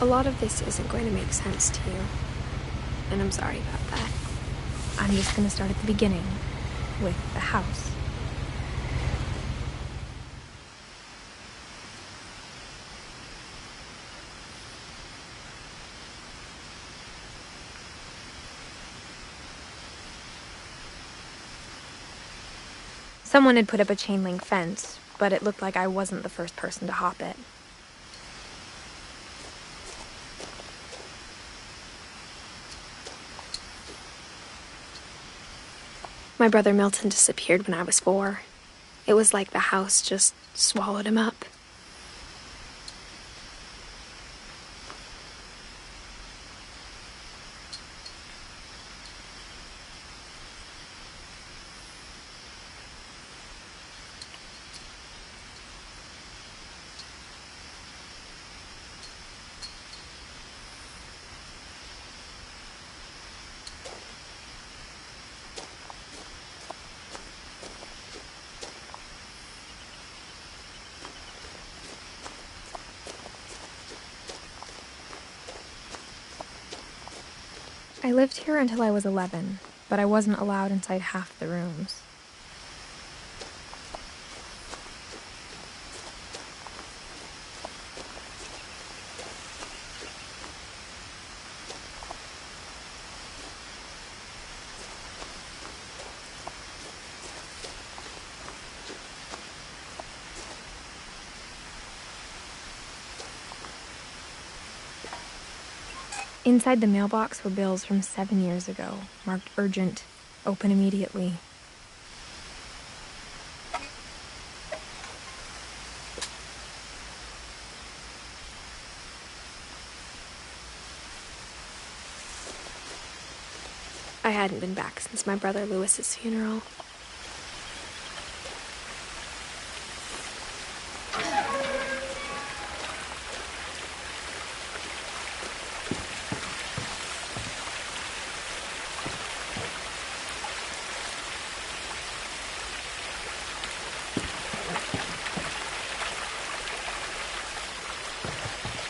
A lot of this isn't going to make sense to you, and I'm sorry about that. I'm just going to start at the beginning, with the house. Someone had put up a chain-link fence, but it looked like I wasn't the first person to hop it. My brother Milton disappeared when I was 4. It was like the house just swallowed him up. I lived here until I was 11, but I wasn't allowed inside half the rooms. Inside the mailbox were bills from 7 years ago, marked urgent, open immediately. I hadn't been back since my brother Lewis's funeral.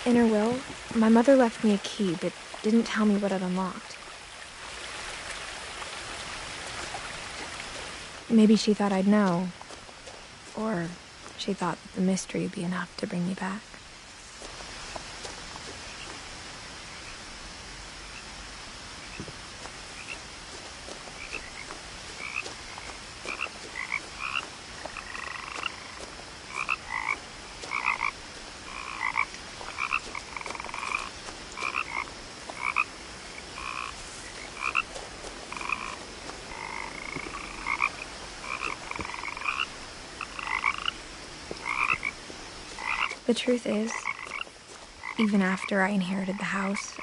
In her will, my mother left me a key, but didn't tell me what it unlocked. Maybe she thought I'd know, or she thought that the mystery would be enough to bring me back. The truth is, even after I inherited the house,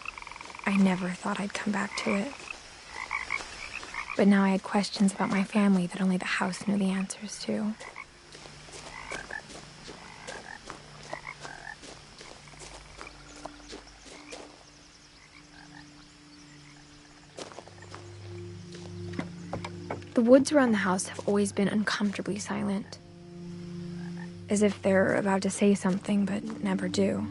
I never thought I'd come back to it. But now I had questions about my family that only the house knew the answers to. The woods around the house have always been uncomfortably silent, as if they're about to say something but never do.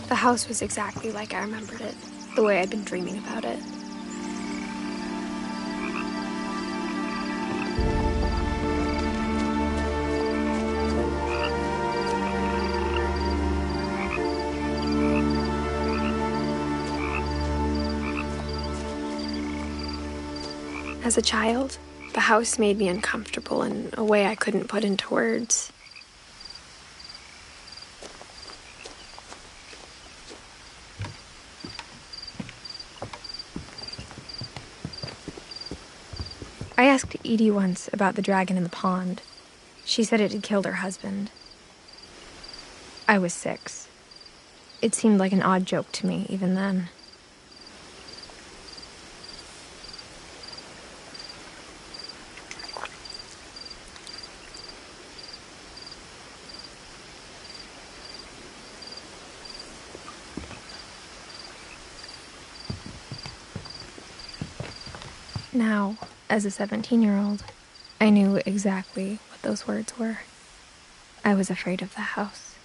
The house was exactly like I remembered it, the way I'd been dreaming about it. As a child, the house made me uncomfortable in a way I couldn't put into words. I asked Edie once about the dragon in the pond. She said it had killed her husband. I was 6. It seemed like an odd joke to me even then. Now, as a 17-year-old, I knew exactly what those words were. I was afraid of the house.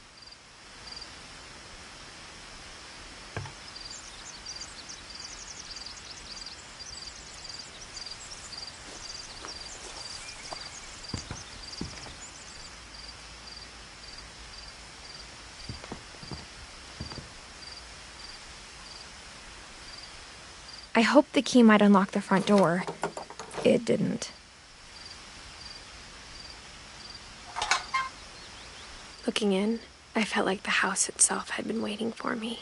I hoped the key might unlock the front door. It didn't. Looking in, I felt like the house itself had been waiting for me.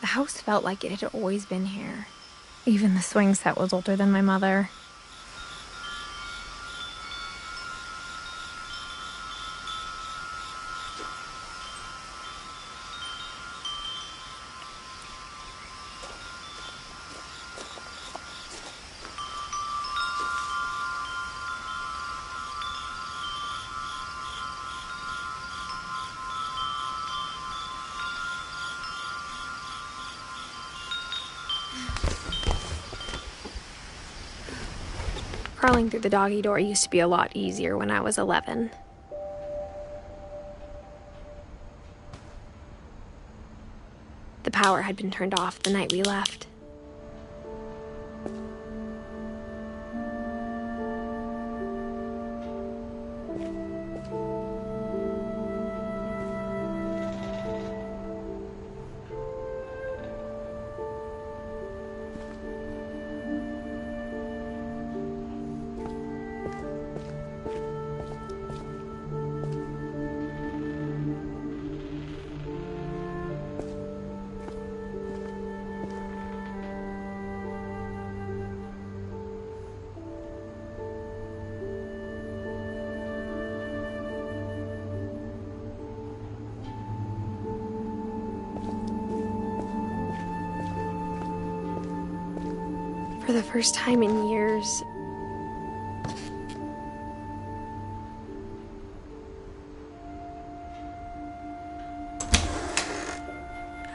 The house felt like it had always been here. Even the swing set was older than my mother. Crawling through the doggy door used to be a lot easier when I was 11. The power had been turned off the night we left. For the first time in years,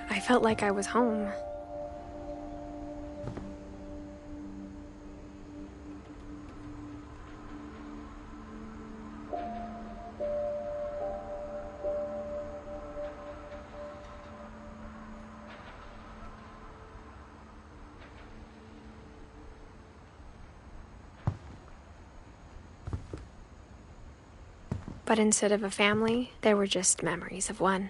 I felt like I was home. But instead of a family, there were just memories of one.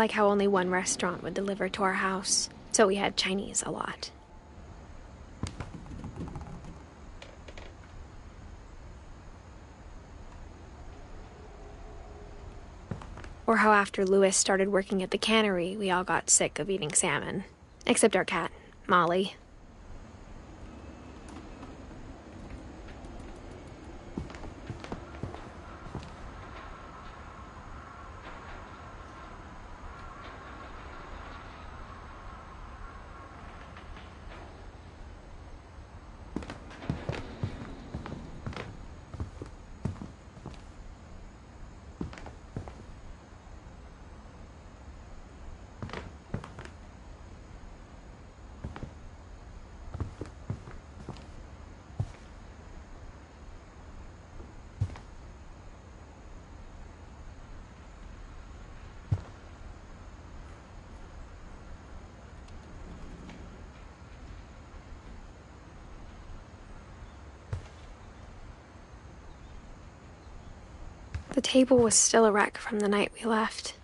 Like how only one restaurant would deliver to our house, so we had Chinese a lot. Or how after Louis started working at the cannery, we all got sick of eating salmon. Except our cat, Molly. The table was still a wreck from the night we left.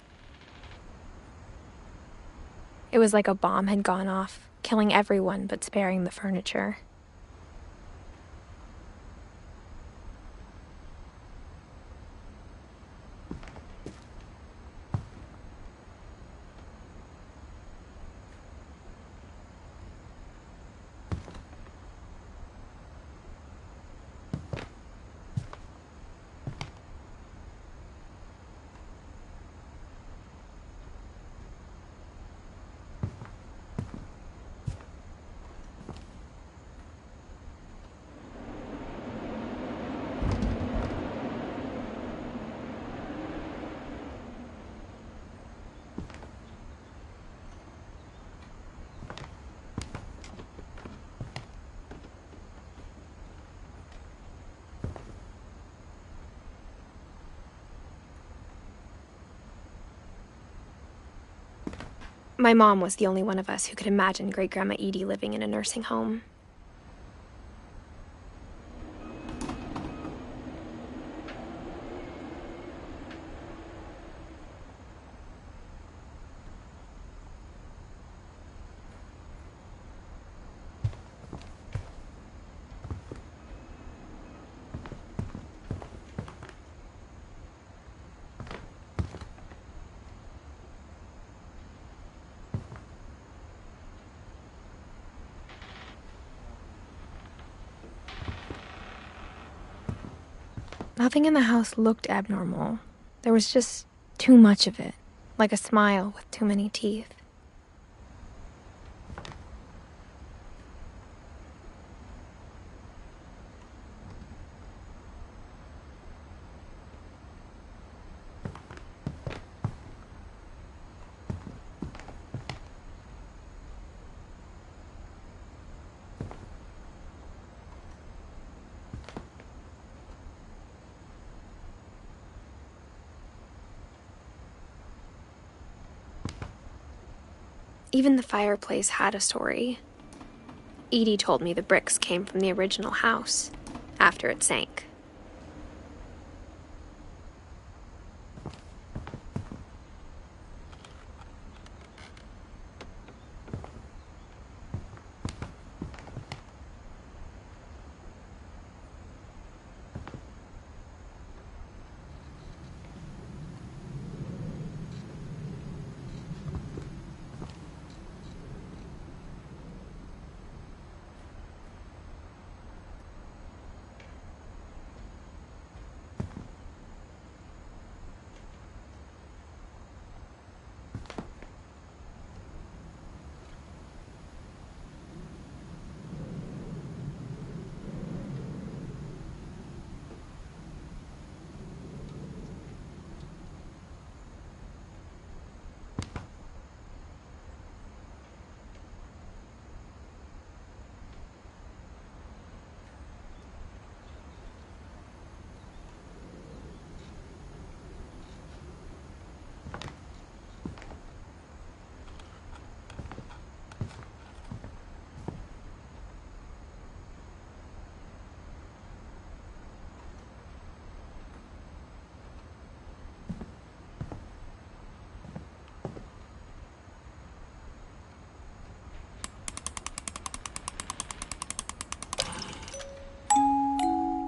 It was like a bomb had gone off, killing everyone but sparing the furniture. My mom was the only one of us who could imagine Great-Grandma Edie living in a nursing home. Nothing in the house looked abnormal. There was just too much of it, like a smile with too many teeth. Even the fireplace had a story. Edie told me the bricks came from the original house, after it sank.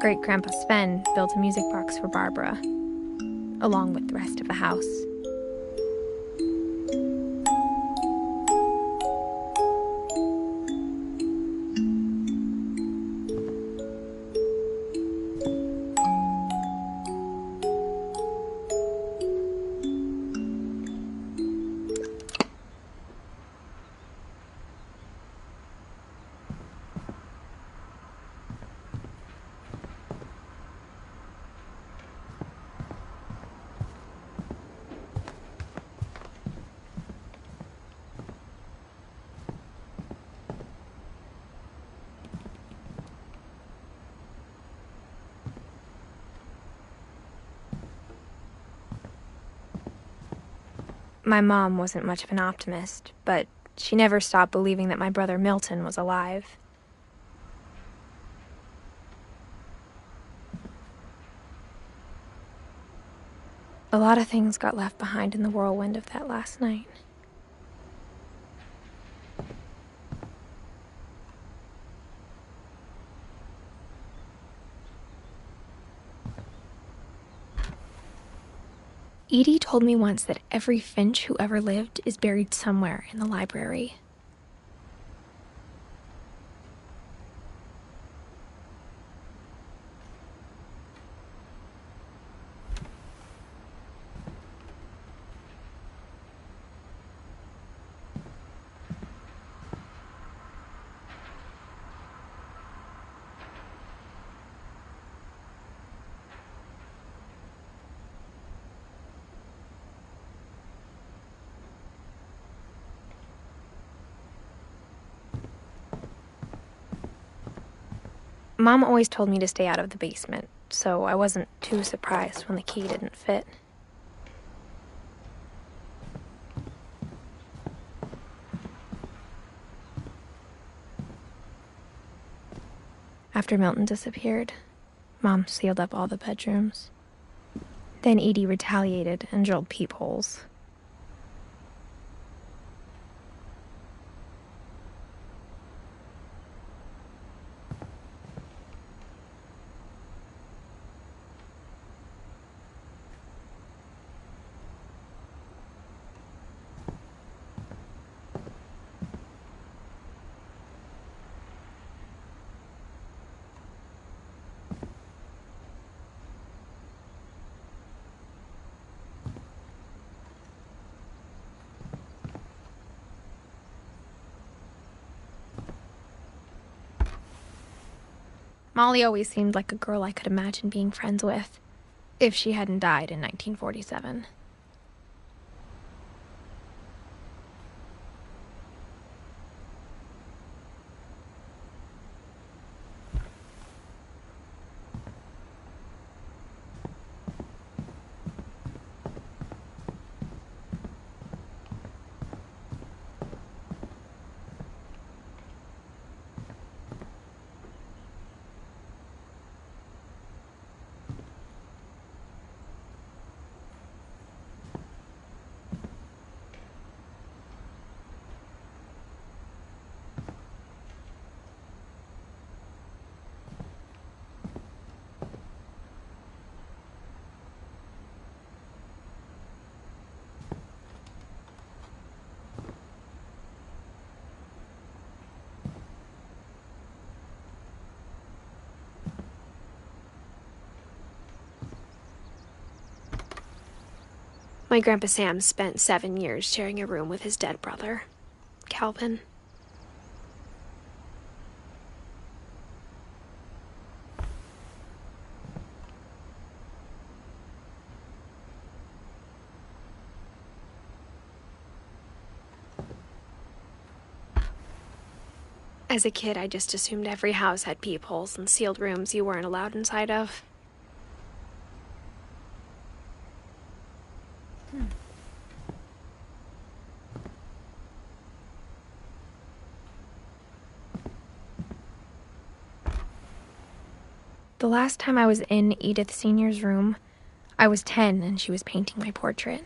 Great-Grandpa Sven built a music box for Barbara, along with the rest of the house. My mom wasn't much of an optimist, but she never stopped believing that my brother Milton was alive. A lot of things got left behind in the whirlwind of that last night. Edie told me once that every Finch who ever lived is buried somewhere in the library. Mom always told me to stay out of the basement, so I wasn't too surprised when the key didn't fit. After Milton disappeared, Mom sealed up all the bedrooms. Then Edie retaliated and drilled peepholes. Molly always seemed like a girl I could imagine being friends with, if she hadn't died in 1947. My Grandpa Sam spent 7 years sharing a room with his dead brother, Calvin. As a kid, I just assumed every house had peepholes and sealed rooms you weren't allowed inside of. The last time I was in Edith Sr.'s room, I was 10 and she was painting my portrait.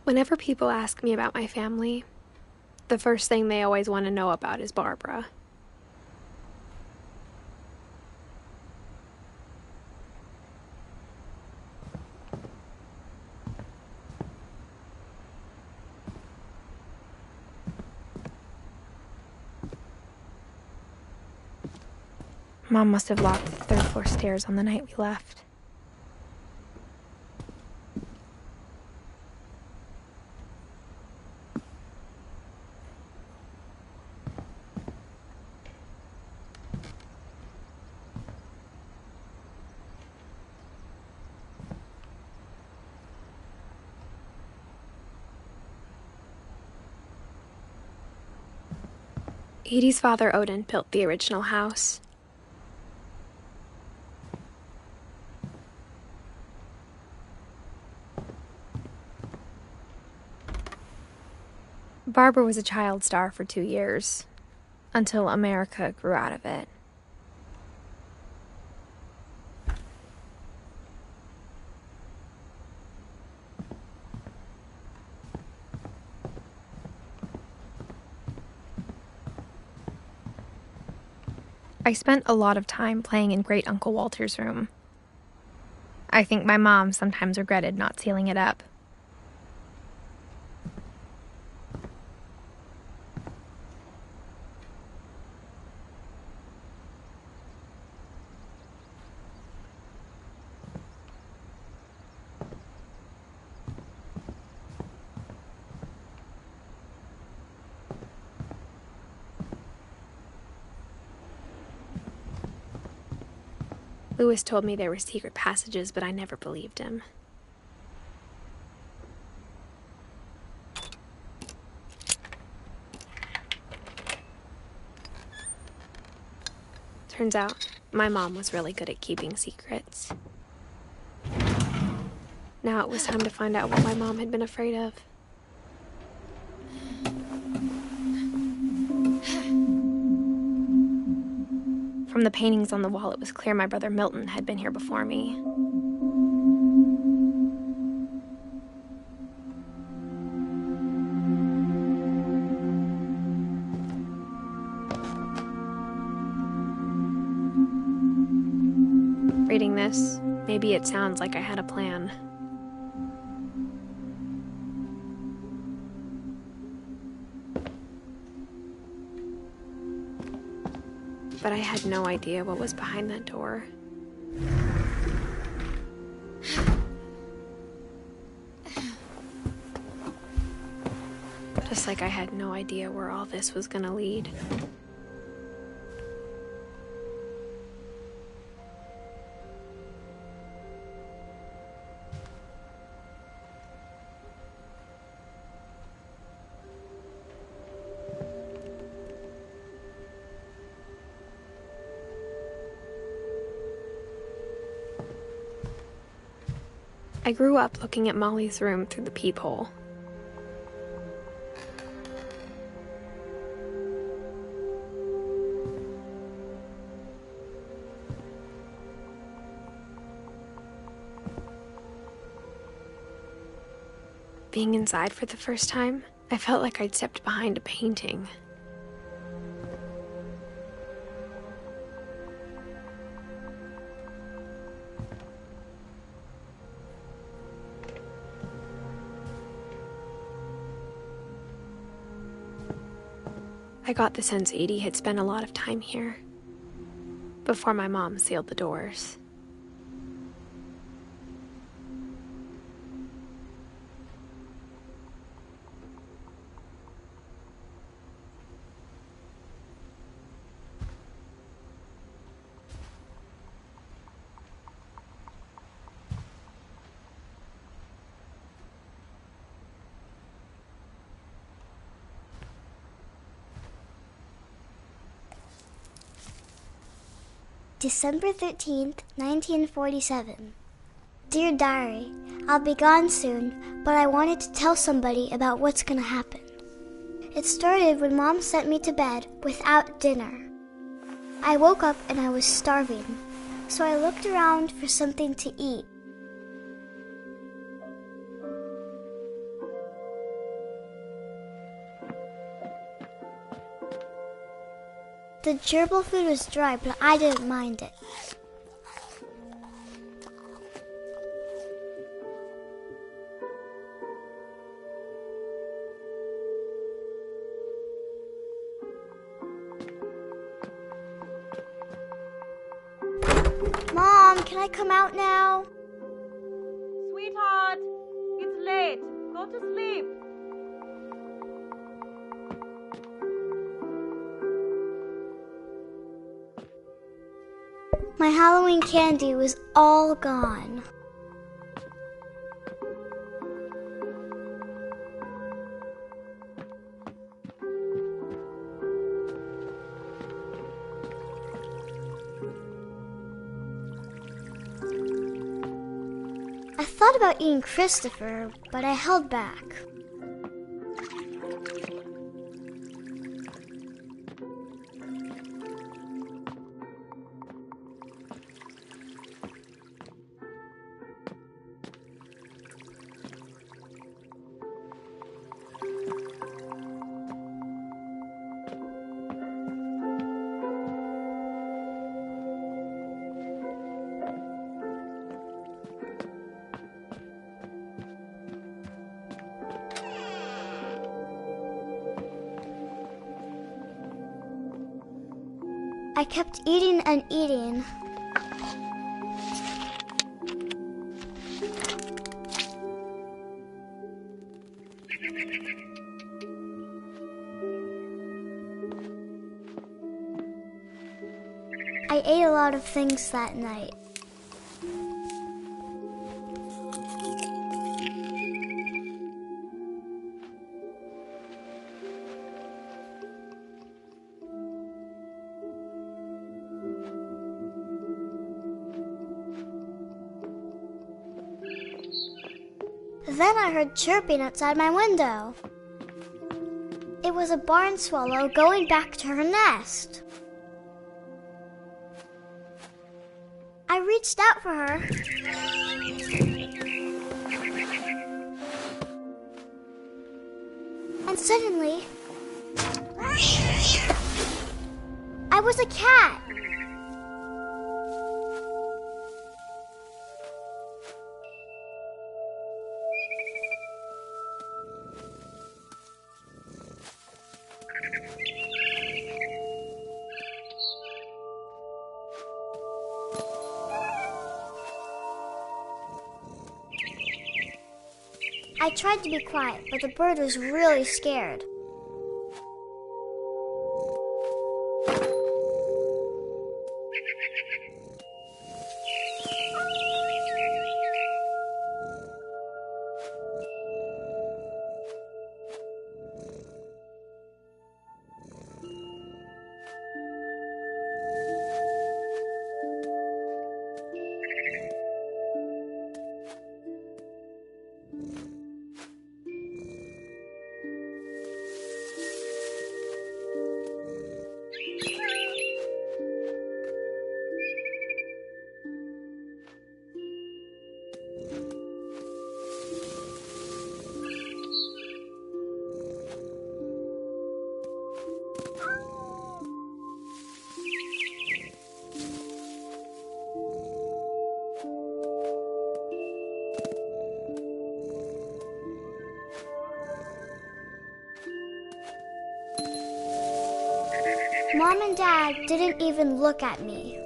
Whenever people ask me about my family, the first thing they always want to know about is Barbara. Mom must have locked the third-floor stairs on the night we left. Edie's father, Odin, built the original house. Barbara was a child star for 2 years, until America grew out of it. I spent a lot of time playing in Great Uncle Walter's room. I think my mom sometimes regretted not sealing it up. Lewis told me there were secret passages, but I never believed him. Turns out, my mom was really good at keeping secrets. Now it was time to find out what my mom had been afraid of. From the paintings on the wall, it was clear my brother Milton had been here before me. Reading this, maybe it sounds like I had a plan. But I had no idea what was behind that door. Just like I had no idea where all this was gonna lead. I grew up looking at Molly's room through the peephole. Being inside for the first time, I felt like I'd stepped behind a painting. I got the sense Edie had spent a lot of time here, before my mom sealed the doors. December 13th, 1947. Dear Diary, I'll be gone soon, but I wanted to tell somebody about what's gonna happen. It started when Mom sent me to bed without dinner. I woke up and I was starving, so I looked around for something to eat. The gerbil food was dry, but I didn't mind it. Mom, can I come out now? Sweetheart, it's late. Go to sleep. My Halloween candy was all gone. I thought about eating Christopher, but I held back. I kept eating and eating. I ate a lot of things that night. Then I heard chirping outside my window. It was a barn swallow going back to her nest. I reached out for her. And suddenly, I was a cat. I tried to be quiet, but the bird was really scared. Mom and Dad didn't even look at me.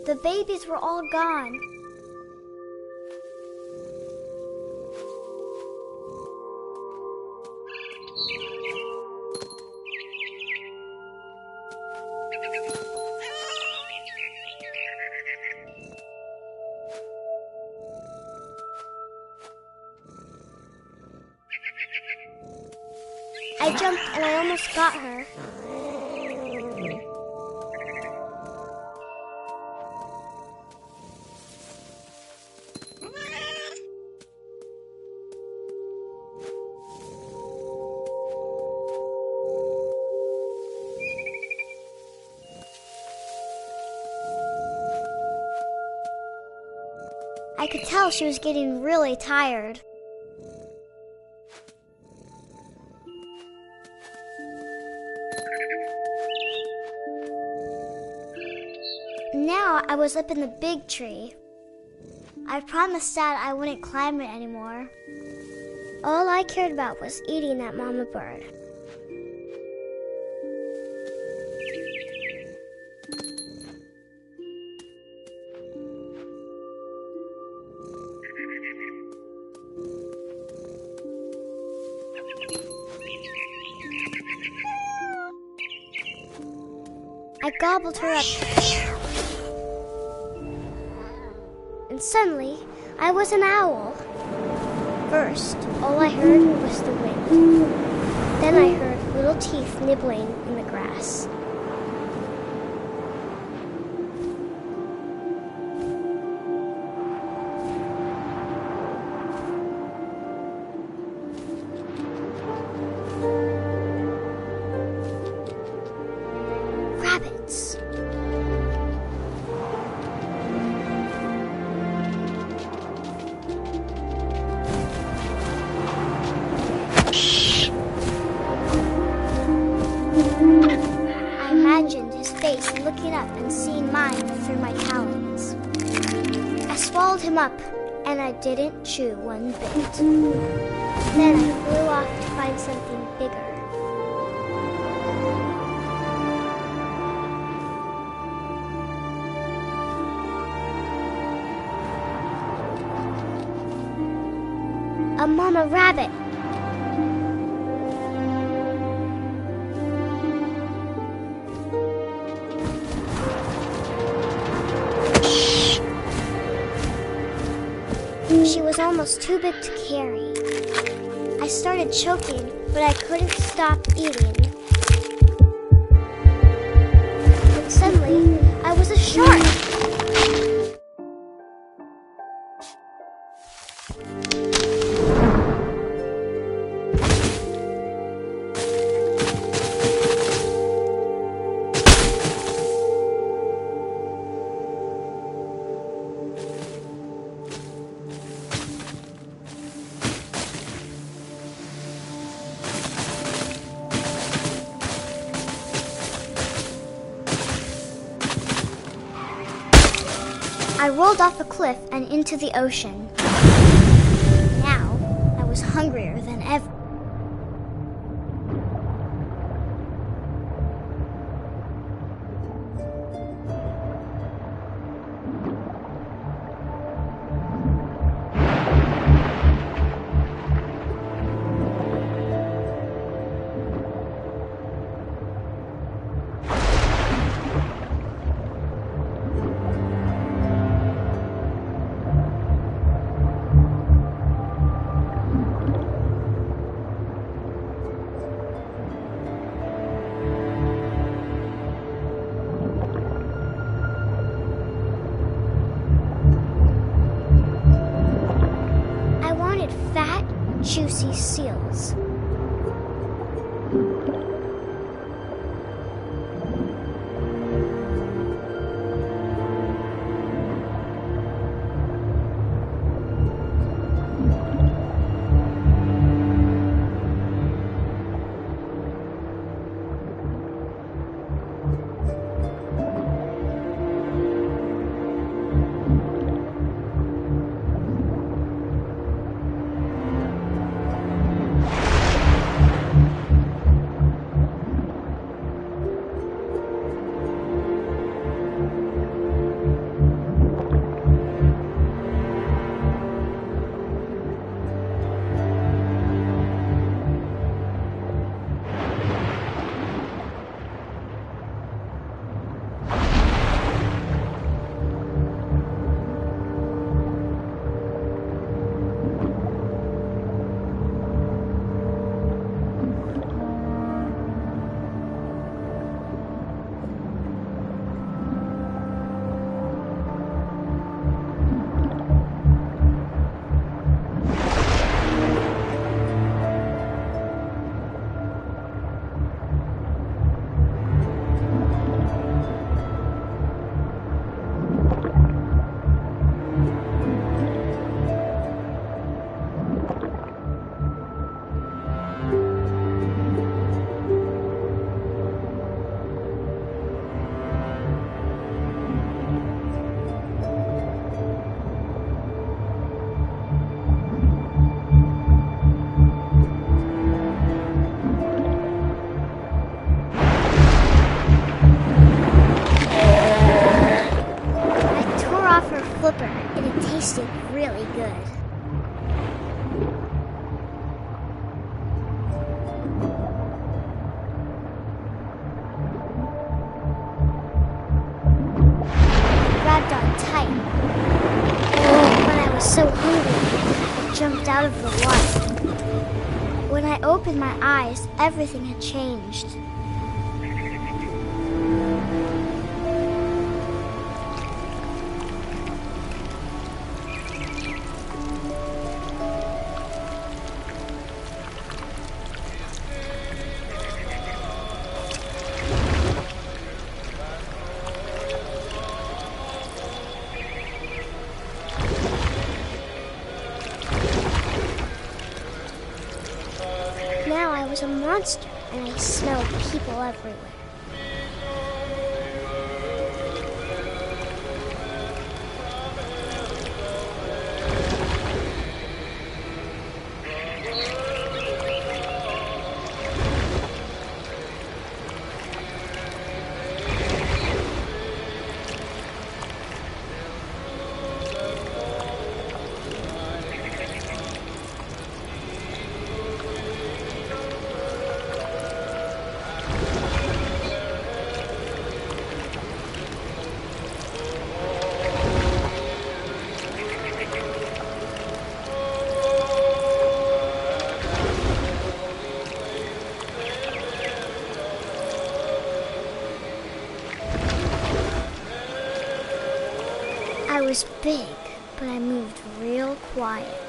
The babies were all gone. I jumped and I almost got her. I could tell she was getting really tired. Now I was up in the big tree. I promised Dad I wouldn't climb it anymore. All I cared about was eating that mama bird. I gobbled her up. And suddenly, I was an owl. First, all I heard was the wind. Then I heard little teeth nibbling in the grass. Rabbits. I imagined his face looking up and seeing mine through my talons. I swallowed him up, and I didn't chew one bit. Then I flew off to find something bigger. A mama rabbit. She was almost too big to carry. I started choking, but I couldn't stop eating. And suddenly, I was a shark. I rolled off a cliff and into the ocean. Now, I was hungrier than ever. Fat, juicy seals. tasted really good. Grabbed on tight, but I was so hungry, I jumped out of the water. When I opened my eyes, everything had changed. Now I was a monster, and I smelled people everywhere. I was big, but I moved real quiet.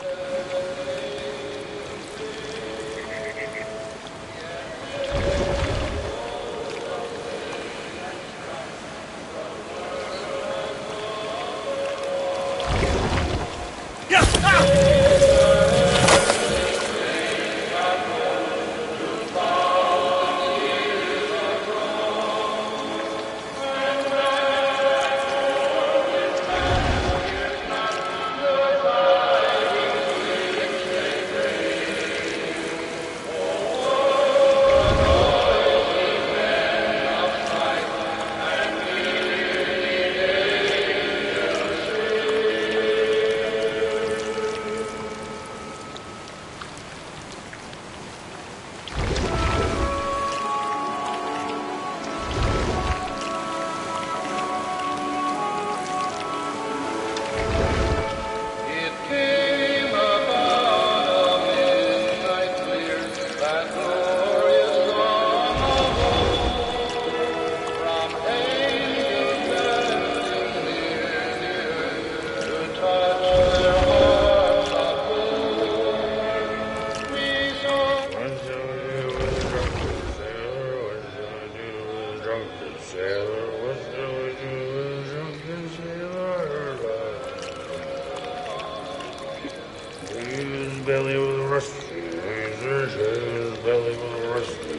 Belly was rusty, his belly was rusty,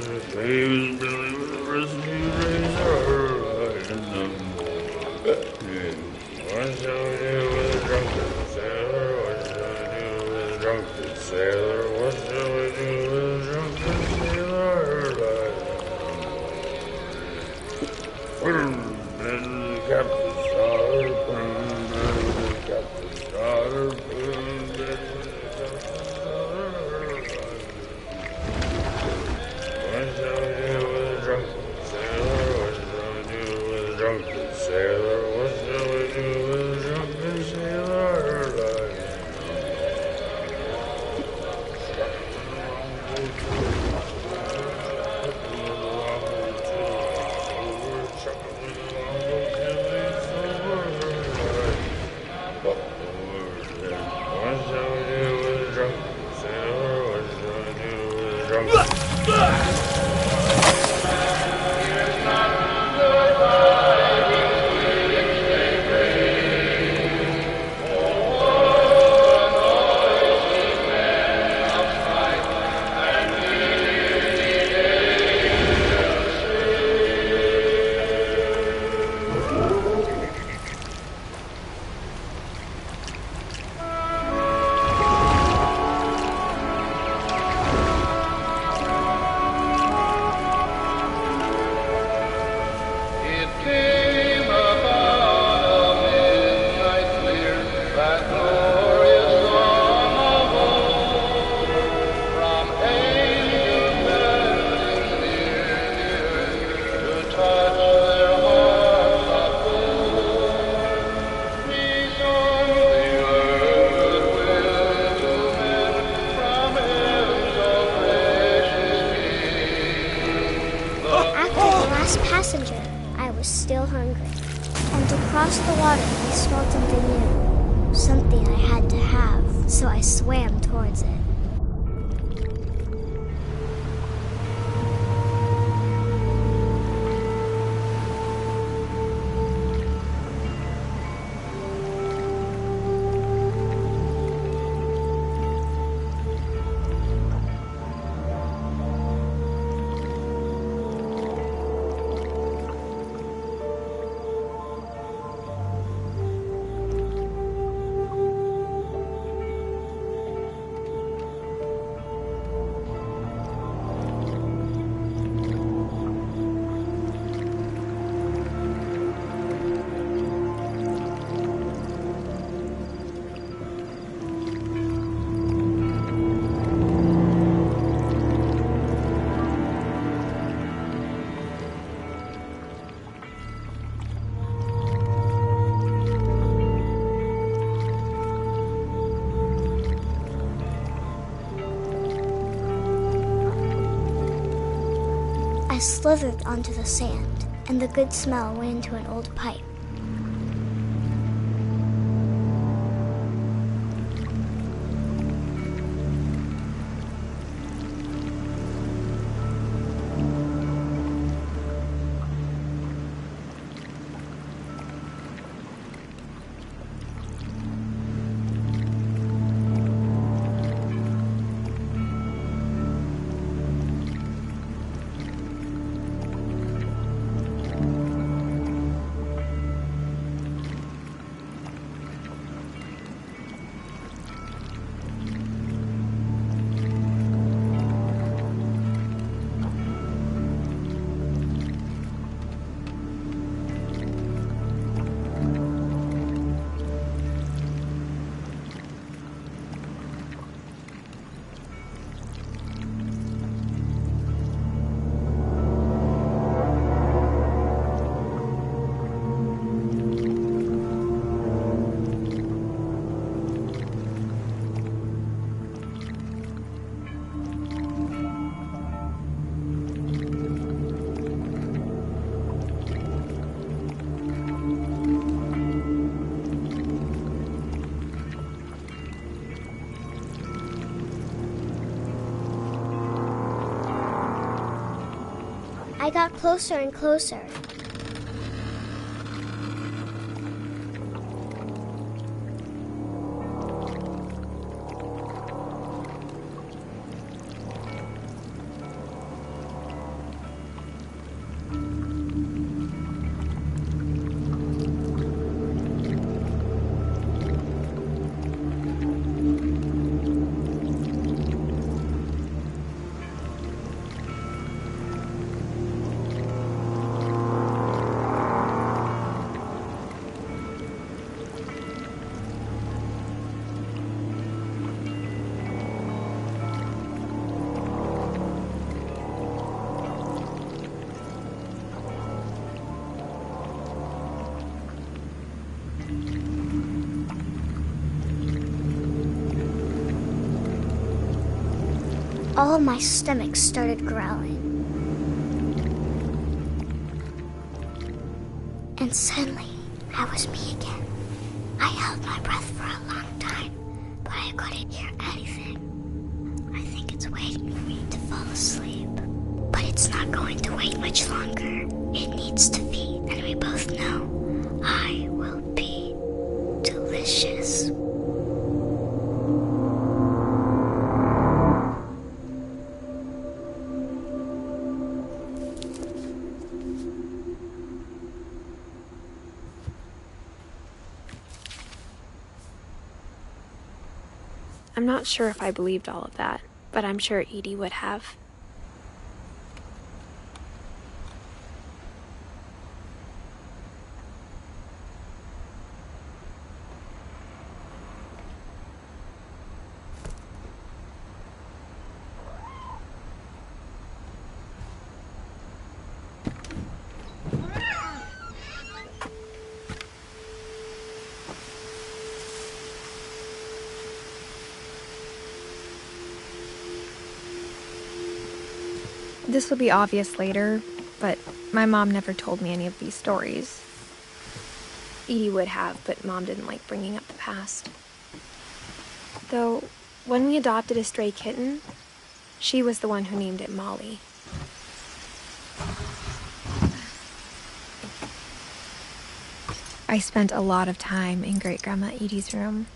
his belly was rusty, razor, and no more. What shall we do with a drunken sailor? What shall we do with a drunken sailor? What shall we do with a drunken sailor? Put him in the captain's daughter, put him in the captain's daughter, put him in the What shall we do with a drunken sailor? What shall we do with a drunken sailor? What shall we do with a drunken sailor? What shall we do with a drunken sailor? What shall we do with a drunken across the water, I smelled something new. Something I had to have, so I swam towards it. I slithered onto the sand, and the good smell went into an old pipe. I got closer and closer. All of my stomach started growling. And suddenly, I was me again. I held my breath for a long time, but I couldn't hear anything. I think it's waiting for me to fall asleep. But it's not going to wait much longer. It needs to feed, and we both know I will be delicious. I'm not sure if I believed all of that, but I'm sure Edie would have. This will be obvious later, but my mom never told me any of these stories. Edie would have, but Mom didn't like bringing up the past. Though, when we adopted a stray kitten, she was the one who named it Molly. I spent a lot of time in Great-Grandma Edie's room.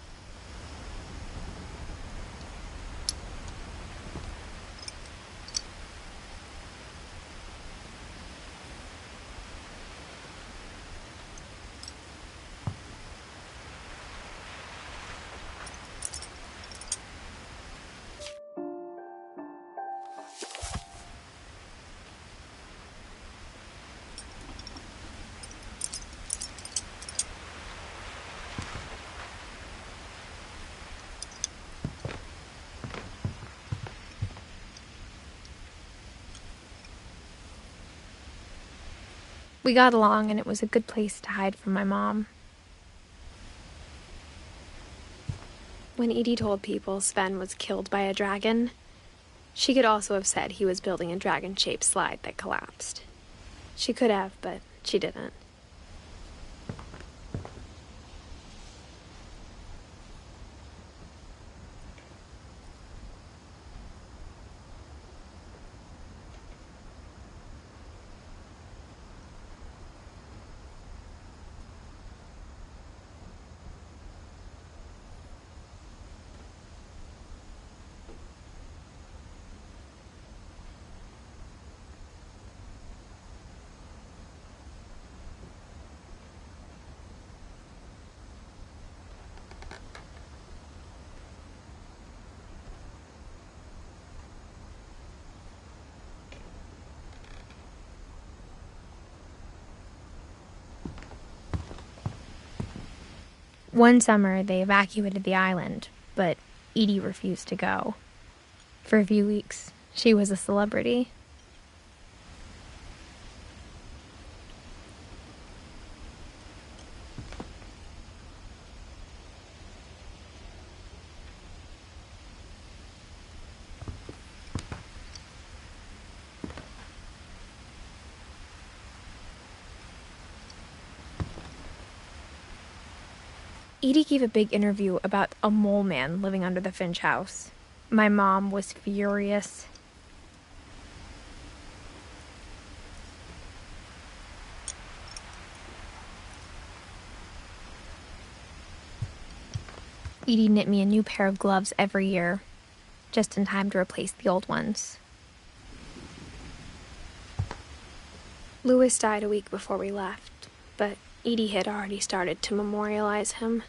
We got along, and it was a good place to hide from my mom. When Edie told people Sven was killed by a dragon, she could also have said he was building a dragon-shaped slide that collapsed. She could have, but she didn't. One summer, they evacuated the island, but Edie refused to go. For a few weeks, she was a celebrity. Edie gave a big interview about a mole man living under the Finch house. My mom was furious. Edie knit me a new pair of gloves every year, just in time to replace the old ones. Louis died a week before we left, but Edie had already started to memorialize him.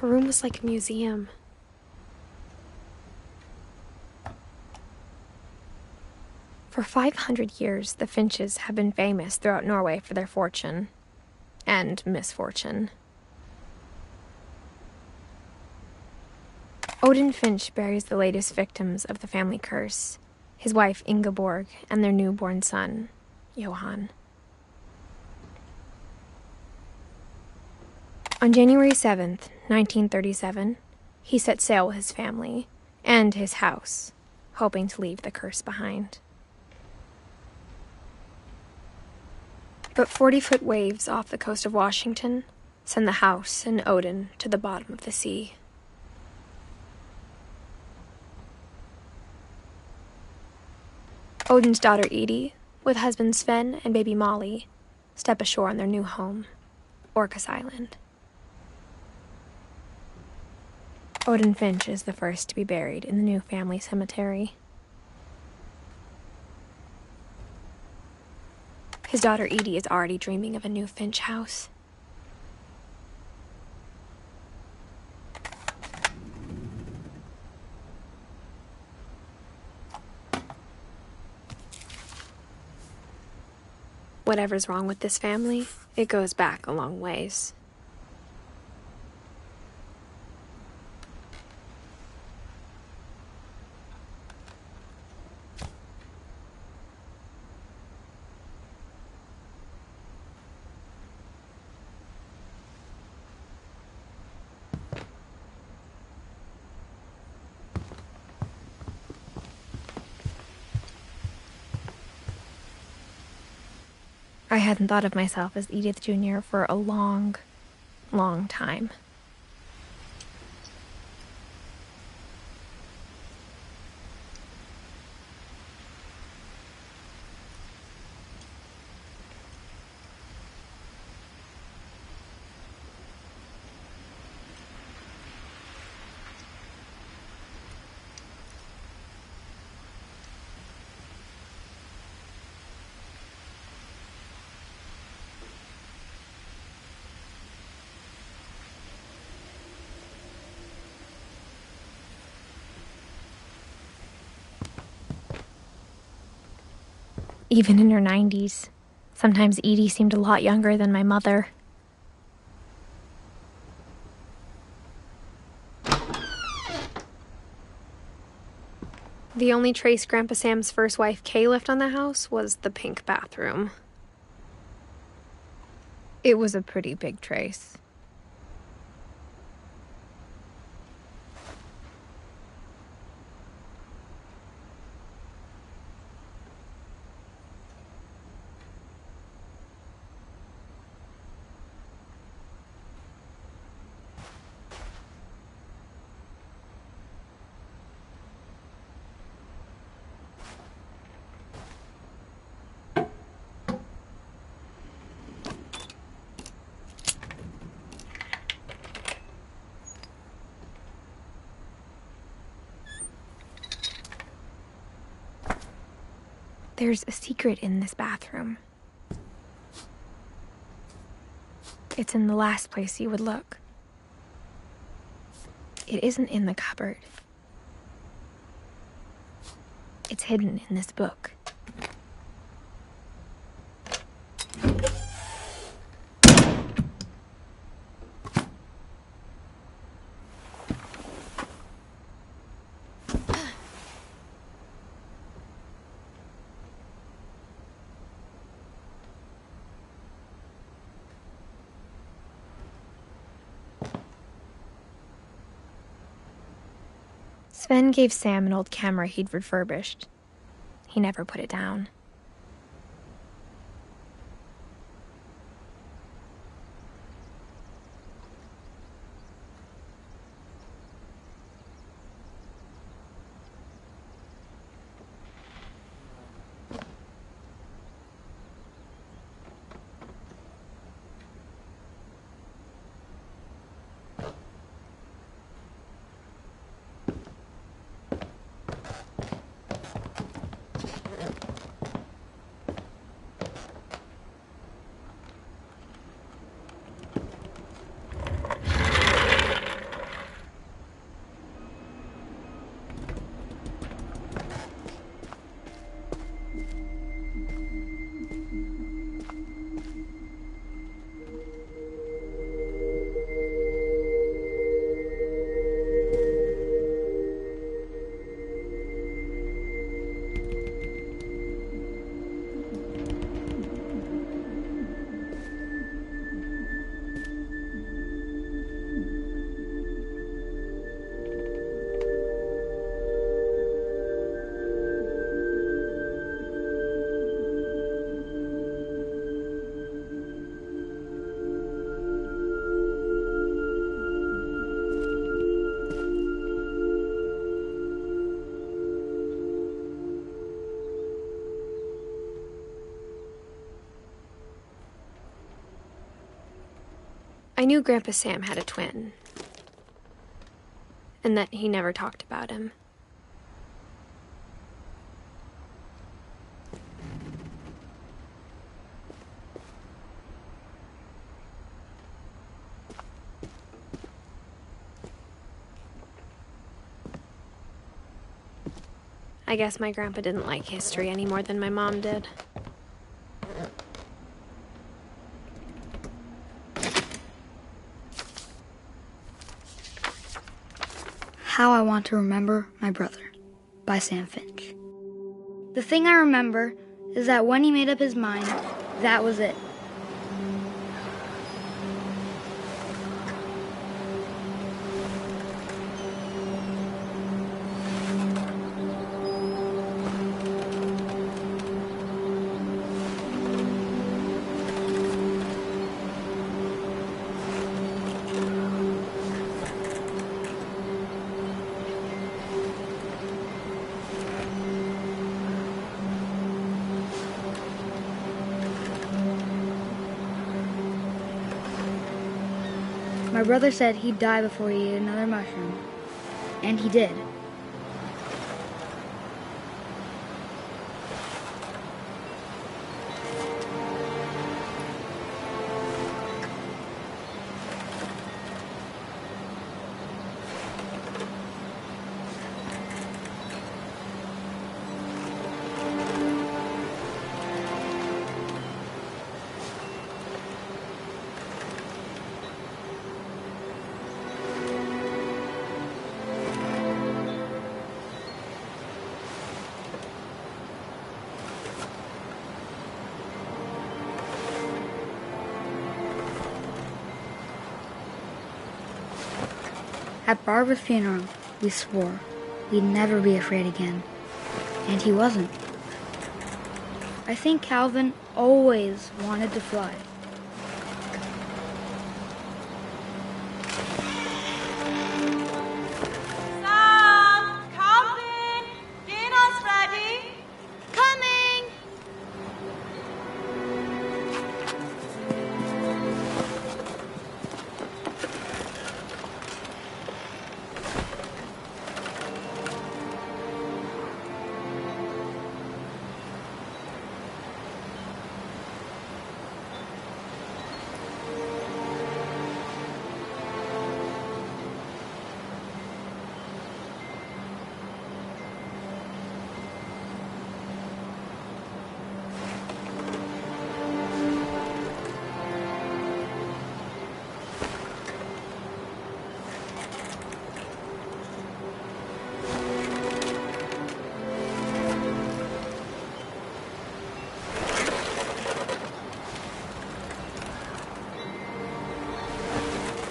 Her room was like a museum. For 500 years, the Finches have been famous throughout Norway for their fortune and misfortune. Odin Finch buries the latest victims of the family curse, his wife Ingeborg and their newborn son, Johan. On January 7th, 1937, he set sail with his family and his house, hoping to leave the curse behind. But 40-foot waves off the coast of Washington send the house and Odin to the bottom of the sea. Odin's daughter Edie, with husband Sven and baby Molly, step ashore on their new home, Orcas Island. Odin Finch is the first to be buried in the new family cemetery. His daughter Edie is already dreaming of a new Finch house. Whatever's wrong with this family, it goes back a long ways. I hadn't thought of myself as Edith Jr. for a long, long time. Even in her 90s, sometimes Edie seemed a lot younger than my mother. The only trace Grandpa Sam's first wife, Kay, left on the house was the pink bathroom. It was a pretty big trace. There's a secret in this bathroom. It's in the last place you would look. It isn't in the cupboard. It's hidden in this book. Sven gave Sam an old camera he'd refurbished. He never put it down. I knew Grandpa Sam had a twin, and that he never talked about him. I guess my grandpa didn't like history any more than my mom did. How I Want to Remember My Brother by Sam Finch. The thing I remember is that when he made up his mind, that was it. My brother said he'd die before he ate another mushroom. And he did. At Barbara's funeral, we swore we'd never be afraid again. And he wasn't. I think Calvin always wanted to fly. Sam! Calvin! Dinner's ready! Coming!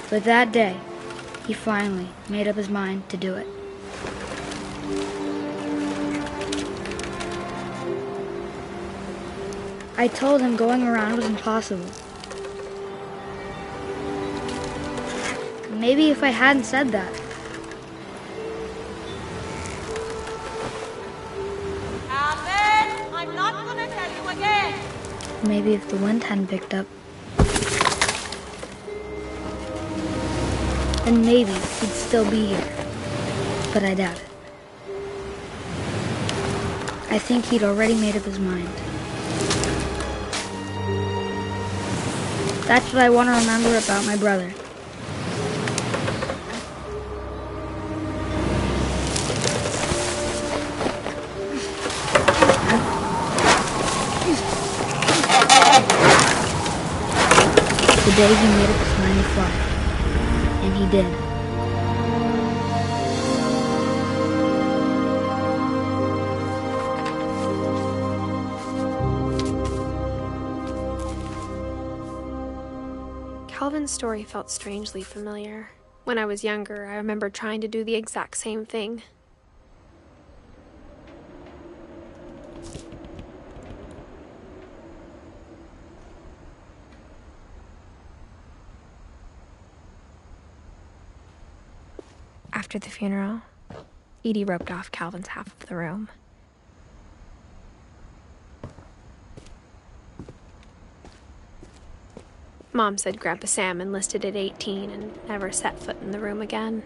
But that day, he finally made up his mind to do it. I told him going around was impossible. Maybe if I hadn't said that. Calvin! I'm not gonna tell you again! Maybe if the wind hadn't picked up. And maybe he'd still be here. But I doubt it. I think he'd already made up his mind. That's what I want to remember about my brother. The day he made up his mind to fly. And he did. Calvin's story felt strangely familiar. When I was younger, I remember trying to do the exact same thing. After the funeral, Edie roped off Calvin's half of the room. Mom said Grandpa Sam enlisted at 18 and never set foot in the room again.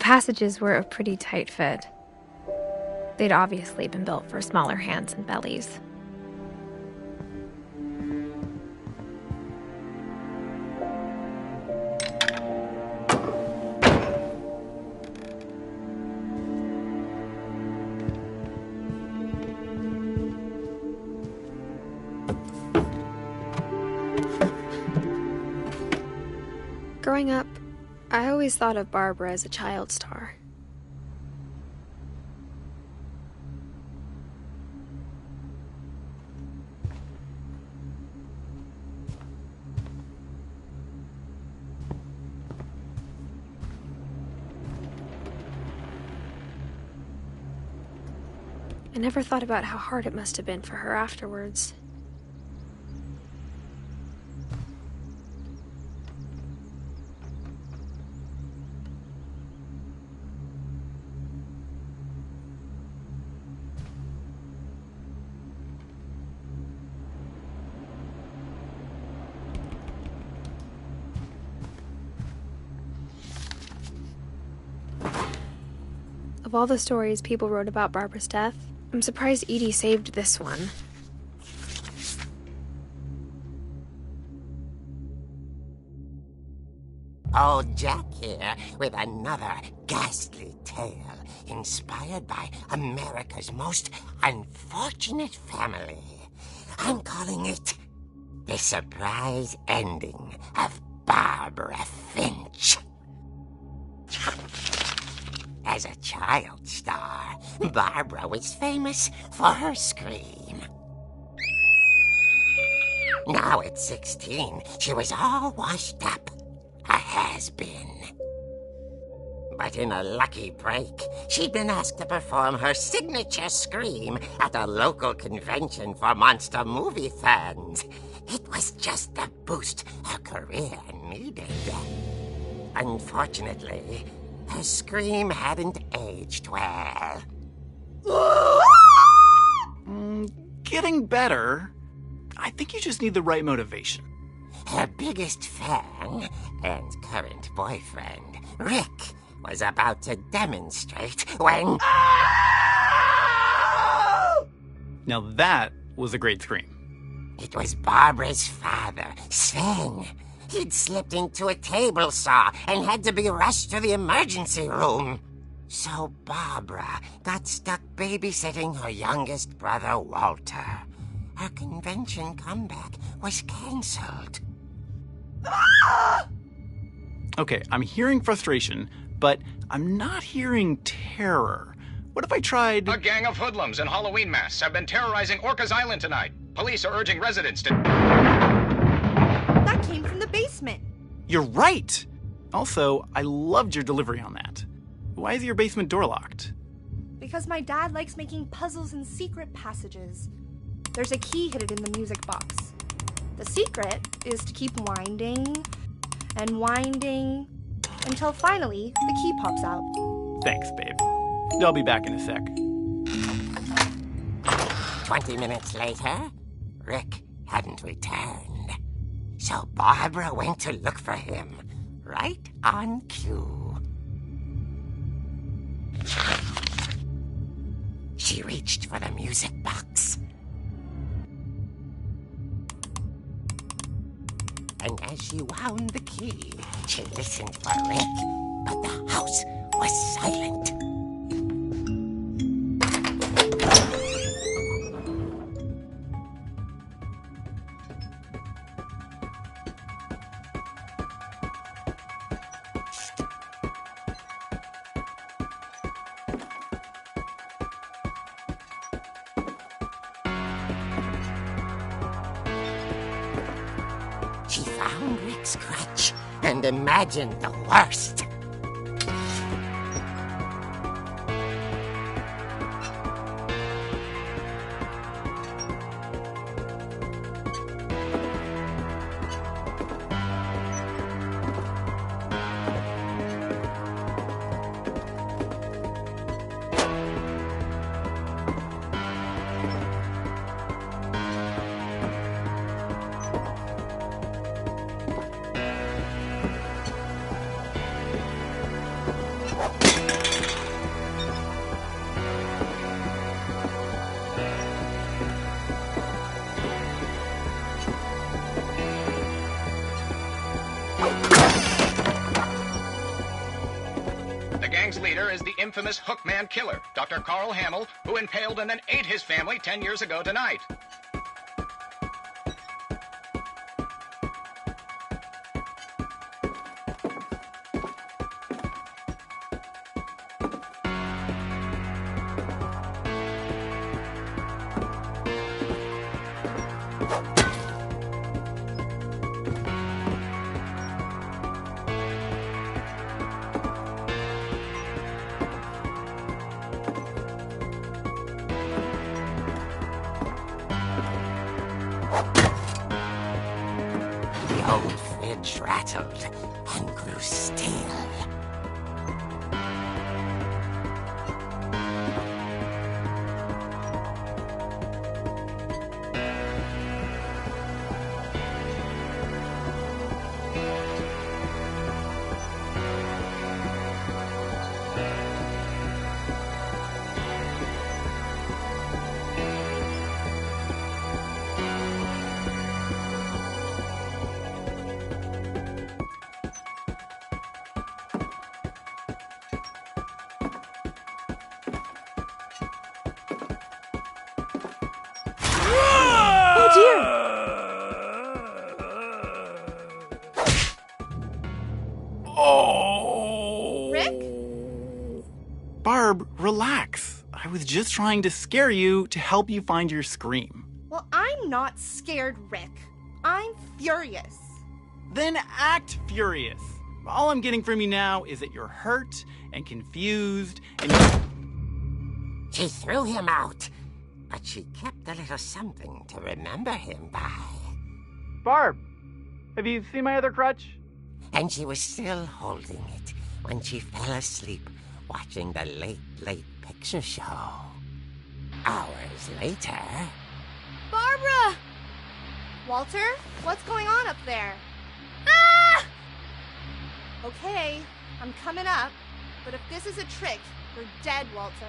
passages were a pretty tight fit. They'd obviously been built for smaller hands and bellies. Growing up, I always thought of Barbara as a child star. I never thought about how hard it must have been for her afterwards. Of all the stories people wrote about Barbara's death, I'm surprised Edie saved this one. Old Jack here with another ghastly tale inspired by America's most unfortunate family. I'm calling it The Surprise Ending of Barbara Finch. As a child star, Barbara was famous for her scream. Now at 16, she was all washed up. A has-been. But in a lucky break, she'd been asked to perform her signature scream at a local convention for monster movie fans. It was just the boost her career needed. Unfortunately, her scream hadn't aged well. Getting better. I think you just need the right motivation. Her biggest fan and current boyfriend, Rick, was about to demonstrate when... Now that was a great scream. It was Barbara's father, Sven. He'd slipped into a table saw and had to be rushed to the emergency room. So Barbara got stuck babysitting her youngest brother, Walter. Her convention comeback was cancelled. Okay, I'm hearing frustration, but I'm not hearing terror. What if I tried... A gang of hoodlums in Halloween masks have been terrorizing Orcas Island tonight. Police are urging residents to... That came from the basement. You're right! Also, I loved your delivery on that. Why is your basement door locked? Because my dad likes making puzzles and secret passages. There's a key hidden in the music box. The secret is to keep winding and winding until finally the key pops out. Thanks, babe. I'll be back in a sec. 20 minutes later, Rick hadn't returned. So Barbara went to look for him, right on cue. She reached for the music box. And as she wound the key, she listened for Rick, but the house was silent. She found Rick's crutch and imagined the worst. is the infamous Hookman killer, Dr. Carl Hamill, who impaled and then ate his family 10 years ago tonight. The old fridge rattled and grew still. Oh! Rick? Barb, relax. I was just trying to scare you to help you find your scream. Well, I'm not scared, Rick. I'm furious. Then act furious. All I'm getting from you now is that you're hurt and confused and She threw him out, but she kept a little something to remember him by. Barb, have you seen my other crutch? And she was still holding it when she fell asleep watching the late picture show. Hours later... Barbara! Walter, what's going on up there? Ah! Okay, I'm coming up, but if this is a trick, you're dead, Walter.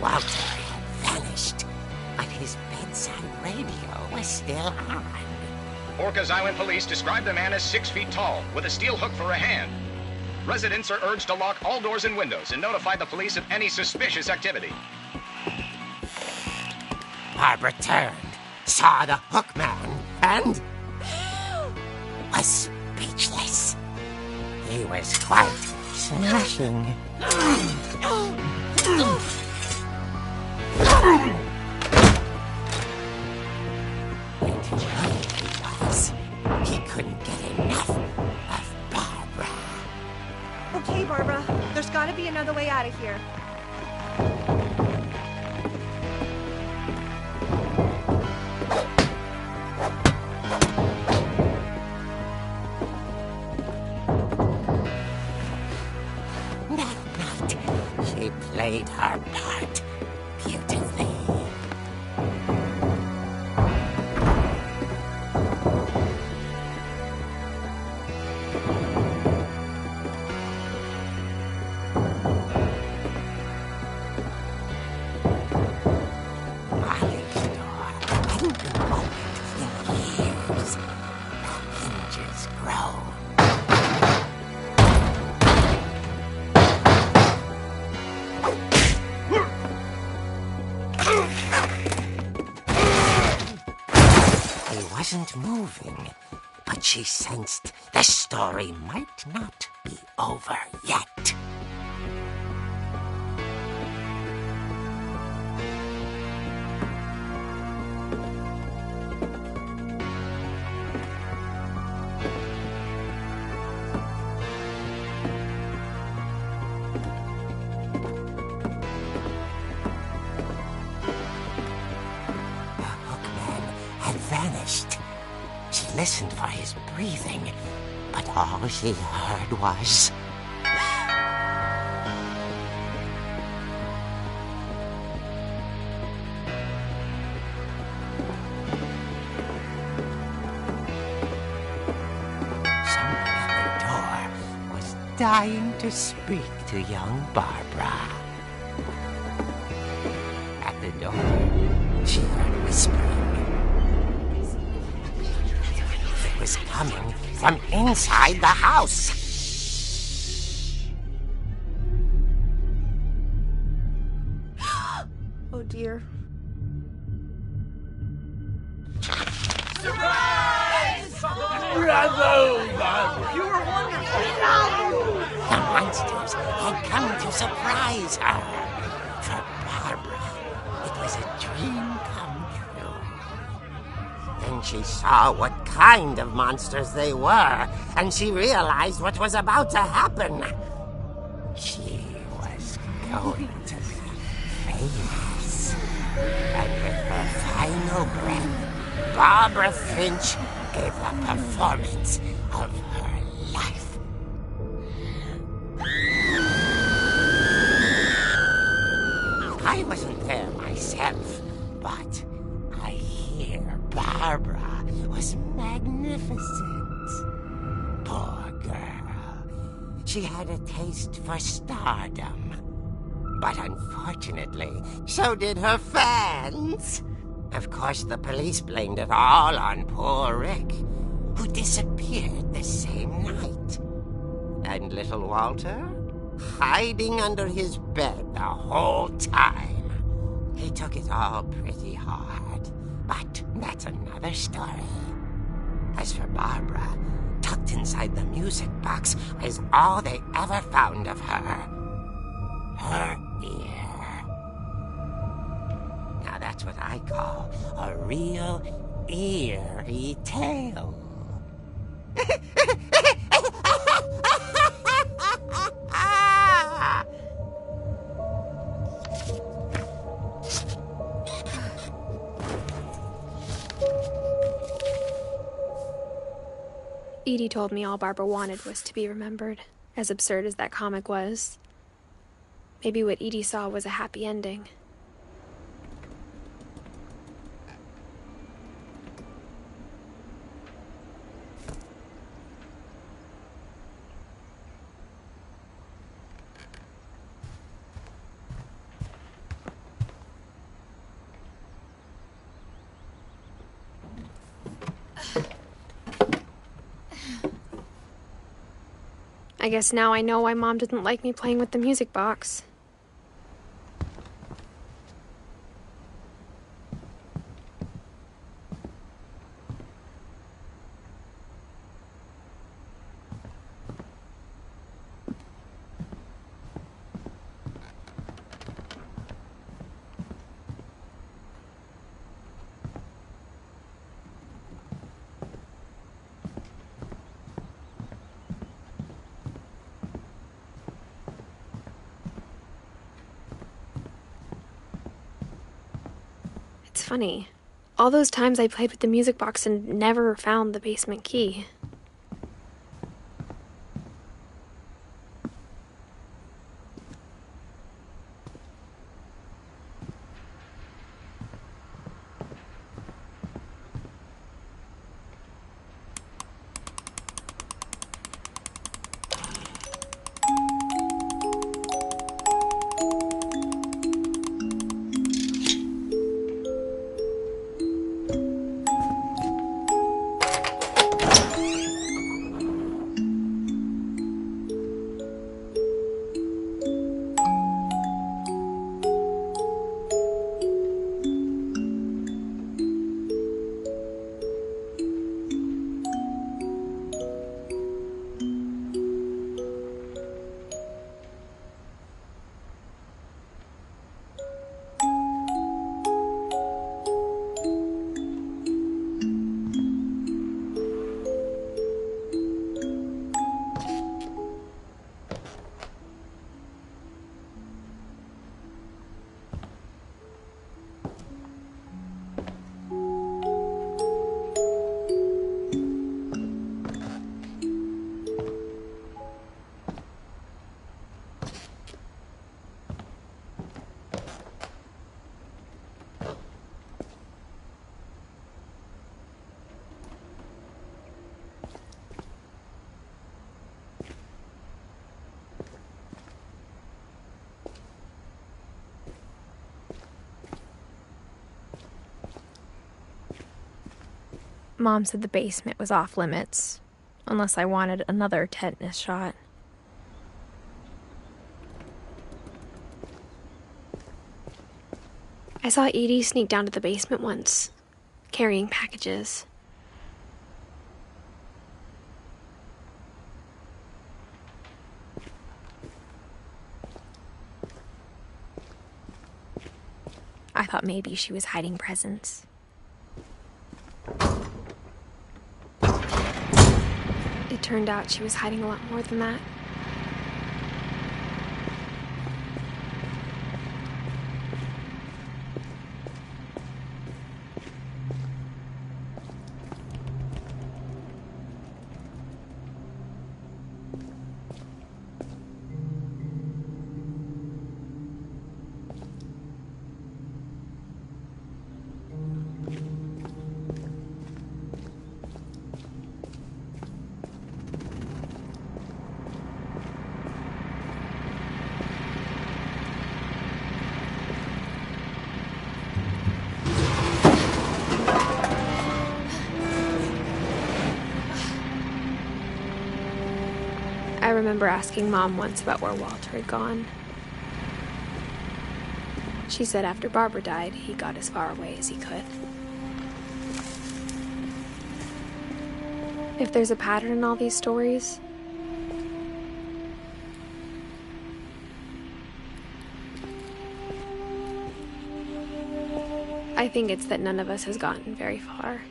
Walter had vanished, but his bedside radio was still on. Orcas Island police describe the man as 6 feet tall, with a steel hook for a hand. Residents are urged to lock all doors and windows and notify the police of any suspicious activity. Barbara turned, saw the hook man, and was speechless. He was quite smashing. And who he was, he couldn't get enough of Barbara. Okay, Barbara, there's gotta be another way out of here. That night, she played her part beautifully. Molly's door hadn't been opened in years. The hinges groaned. He wasn't moving, but she sensed the story might not be over yet. Vanished. She listened for his breathing, but all she heard was... Someone at the door was dying to speak to young Barbara. At the door, she heard whispering. It was coming from inside the house. Oh dear. Surprise! Bravo, Barbara! You were wonderful! The monsters had come to surprise her. For Barbara, it was a dream come true. Then she saw what kind of monsters they were, and she realized what was about to happen. She was going to be famous. And with her final breath, Barbara Finch gave the performance of her life. I wasn't there myself, but I hear Barbara was magnificent. Poor girl. She had a taste for stardom. But unfortunately, so did her fans. Of course, the police blamed it all on poor Rick, who disappeared the same night. And little Walter, hiding under his bed the whole time. He took it all pretty hard, but that's another story. As for Barbara, tucked inside the music box was all they ever found of her. Her ear. Now that's what I call a real eerie tale. Edie told me all Barbara wanted was to be remembered, as absurd as that comic was. Maybe what Edie saw was a happy ending. I guess now I know why Mom didn't like me playing with the music box. It's funny. All those times I played with the music box and never found the basement key. Mom said the basement was off limits, unless I wanted another tetanus shot. I saw Edie sneak down to the basement once, carrying packages. I thought maybe she was hiding presents. It turned out she was hiding a lot more than that. I remember asking Mom once about where Walter had gone. She said after Barbara died, he got as far away as he could. If there's a pattern in all these stories, I think it's that none of us has gotten very far.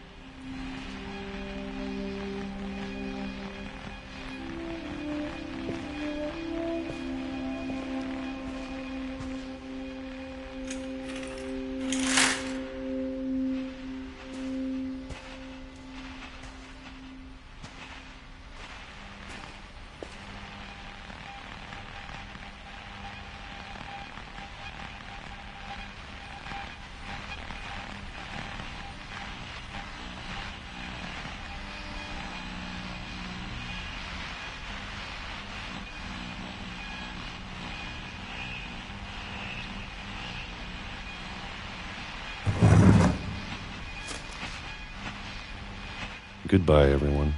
Goodbye, everyone.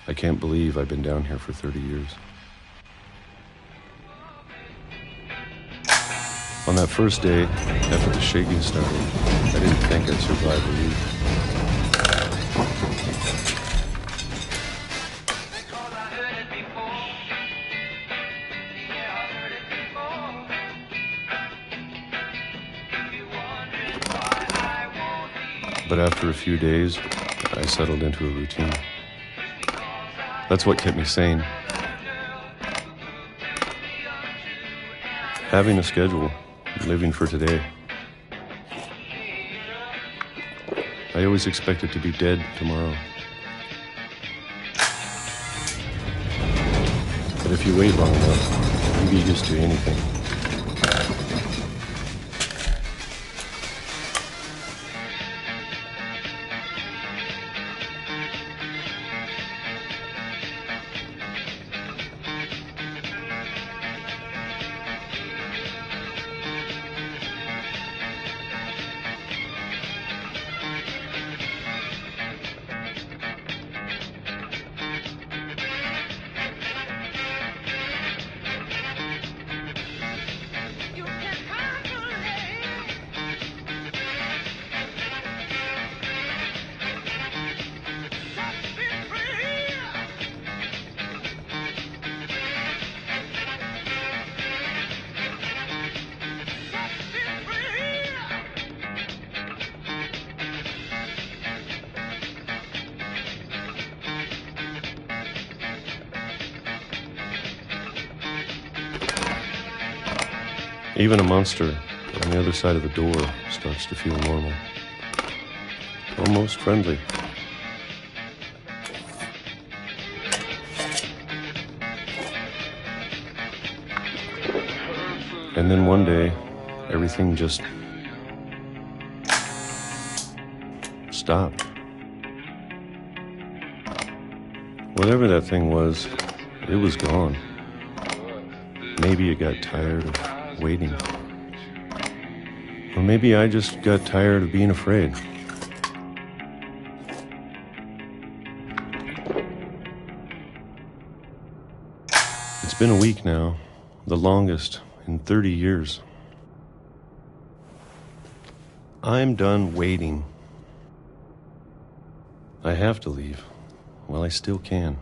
I can't believe I've been down here for 30 years. On that first day, after the shaking started, I didn't think I'd survive a week. But after a few days, I settled into a routine. That's what kept me sane. Having a schedule, living for today. I always expected to be dead tomorrow. But if you wait long enough, you get used to anything. Even a monster on the other side of the door starts to feel normal. Almost friendly. And then one day, everything just stopped. Whatever that thing was, it was gone. Maybe it got tired of waiting. Or maybe I just got tired of being afraid. been a week now, the longest in 30 years. I'm done waiting. I have to leave while I still can.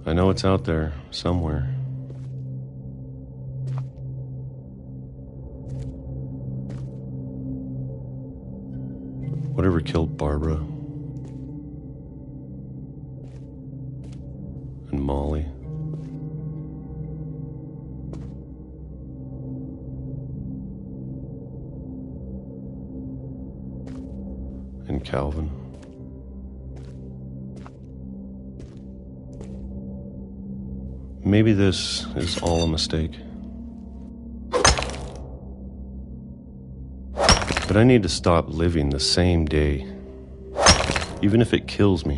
I know it's out there, somewhere. Whatever killed Barbara and Molly and Calvin. Maybe this is all a mistake. But I need to stop living the same day, even if it kills me.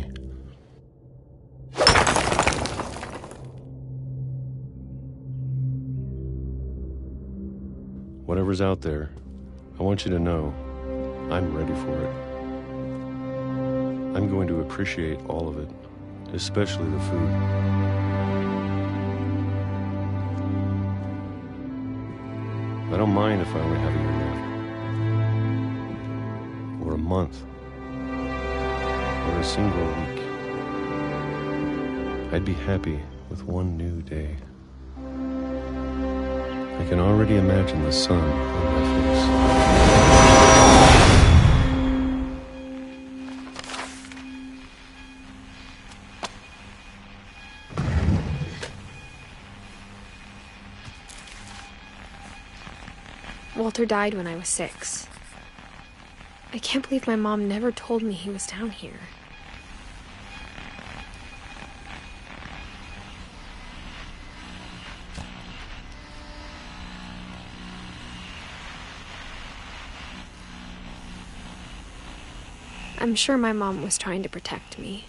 Whatever's out there, I want you to know I'm ready for it. I'm going to appreciate all of it, especially the food. I don't mind if I only have a year left, or a month, or a single week. I'd be happy with one new day. I can already imagine the sun on my face. Walter died when I was 6. I can't believe my mom never told me he was down here. I'm sure my mom was trying to protect me.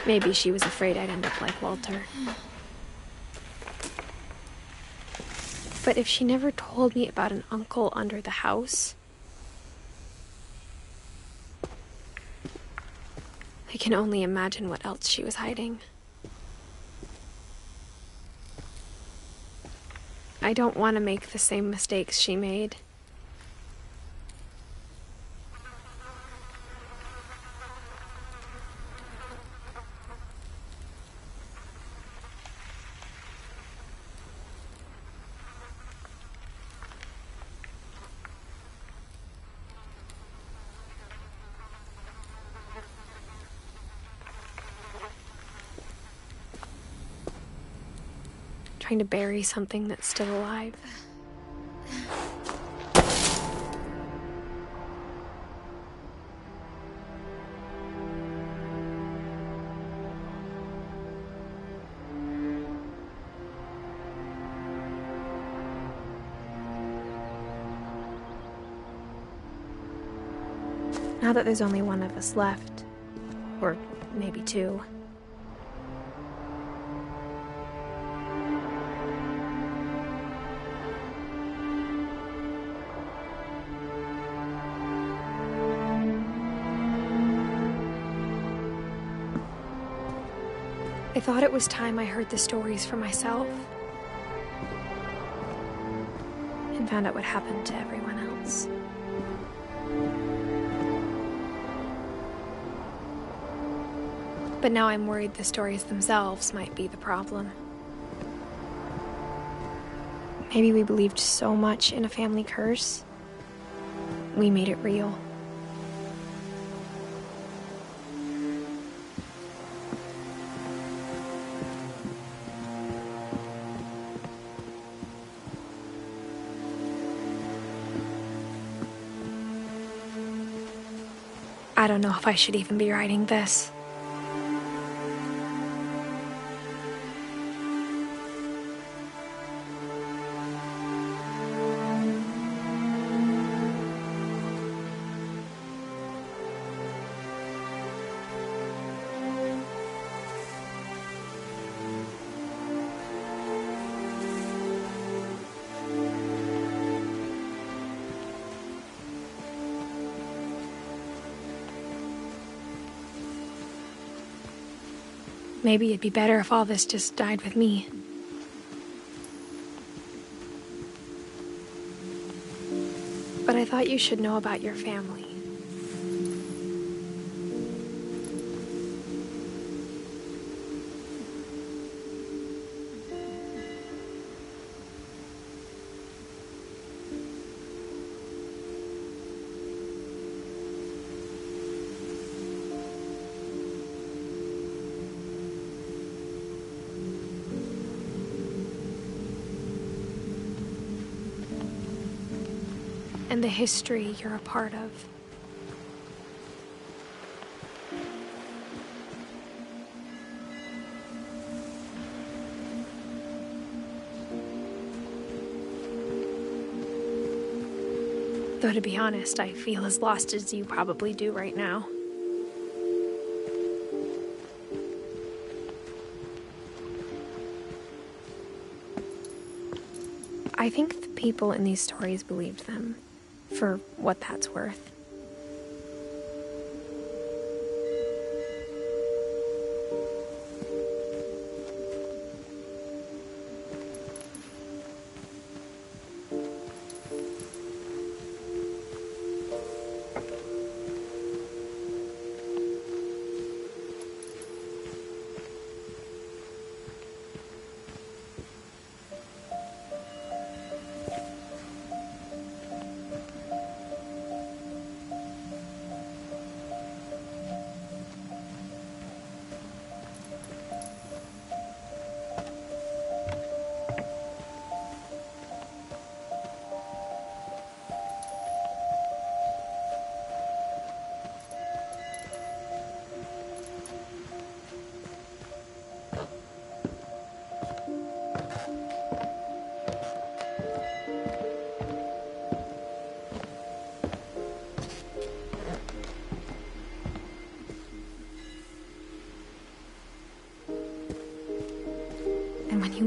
Maybe she was afraid I'd end up like Walter. But if she never told me about an uncle under the house, I can only imagine what else she was hiding. I don't want to make the same mistakes she made. Trying to bury something that's still alive. Now that there's only one of us left, or maybe two, I thought it was time I heard the stories for myself and found out what happened to everyone else. But now I'm worried the stories themselves might be the problem. Maybe we believed so much in a family curse, we made it real. I don't know if I should even be writing this. Maybe it'd be better if all this just died with me. But I thought you should know about your family. And the history you're a part of. Though to be honest, I feel as lost as you probably do right now. I think the people in these stories believed them. For what that's worth.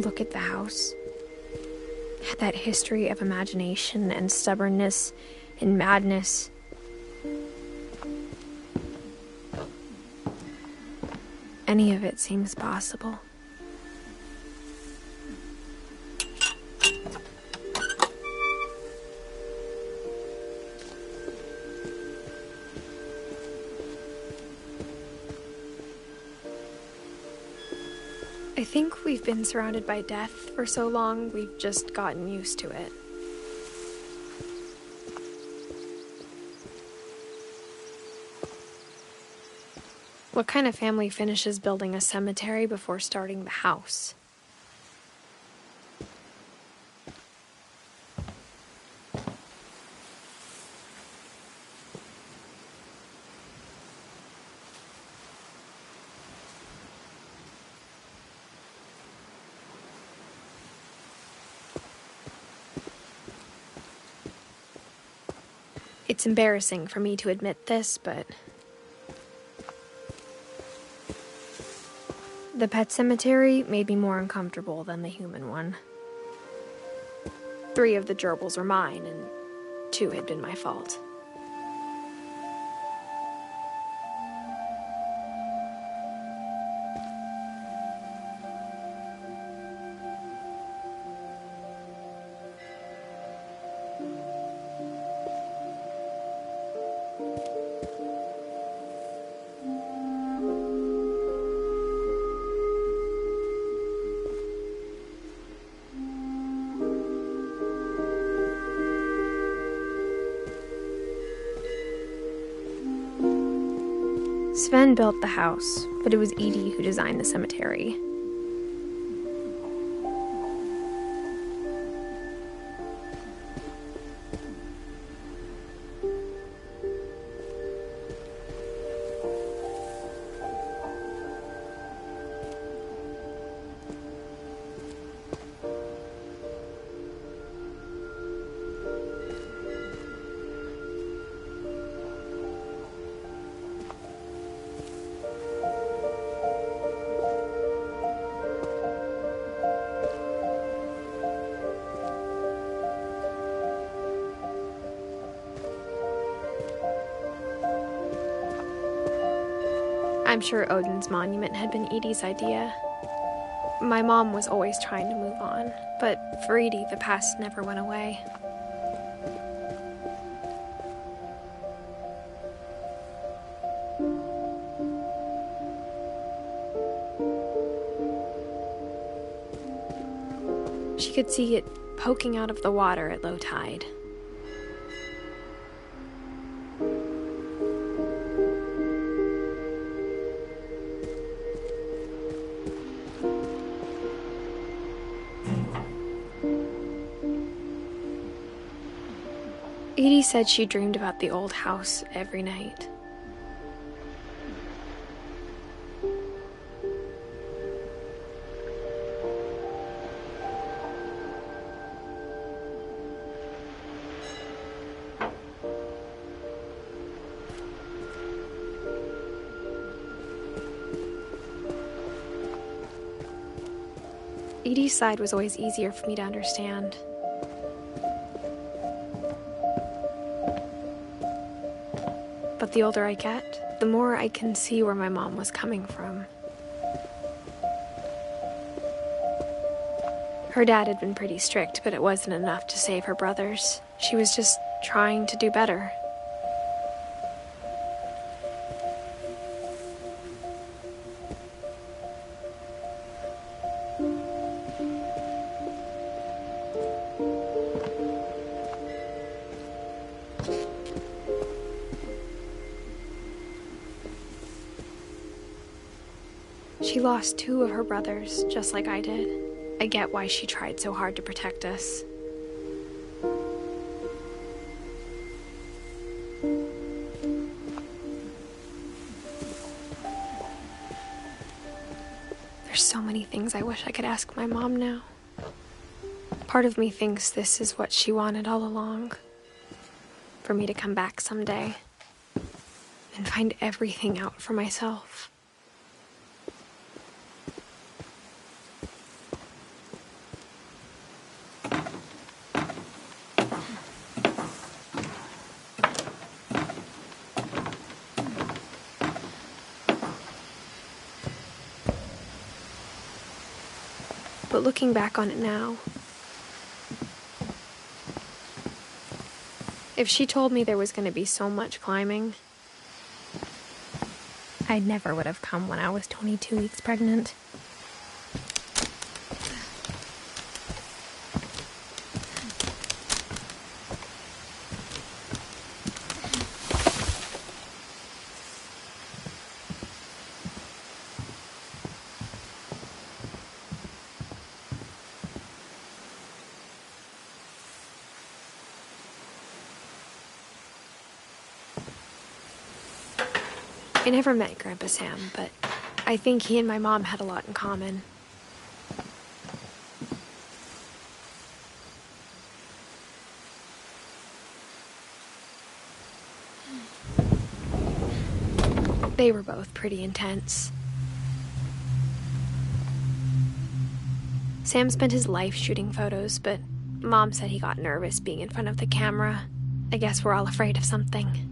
look at the house. It had that history of imagination and stubbornness and madness. Any of it seems possible. I think we've been surrounded by death for so long, we've just gotten used to it. What kind of family finishes building a cemetery before starting the house? It's embarrassing for me to admit this, but the pet cemetery made me more uncomfortable than the human one. 3 of the gerbils were mine, and 2 had been my fault. Sven built the house, but it was Edie who designed the cemetery. I'm sure Odin's monument had been Edie's idea. My mom was always trying to move on, but for Edie, the past never went away. She could see it poking out of the water at low tide. Edie said she dreamed about the old house every night. Edie's side was always easier for me to understand. But the older I get, the more I can see where my mom was coming from. Her dad had been pretty strict, but it wasn't enough to save her brothers. She was just trying to do better. She lost 2 of her brothers, just like I did. I get why she tried so hard to protect us. There's so many things I wish I could ask my mom now. Part of me thinks this is what she wanted all along. For me to come back someday and find everything out for myself. But looking back on it now, if she told me there was going to be so much climbing, I never would have come when I was 22 weeks pregnant. I never met Grandpa Sam, but I think he and my mom had a lot in common. They were both pretty intense. Sam spent his life shooting photos, but Mom said he got nervous being in front of the camera. I guess we're all afraid of something.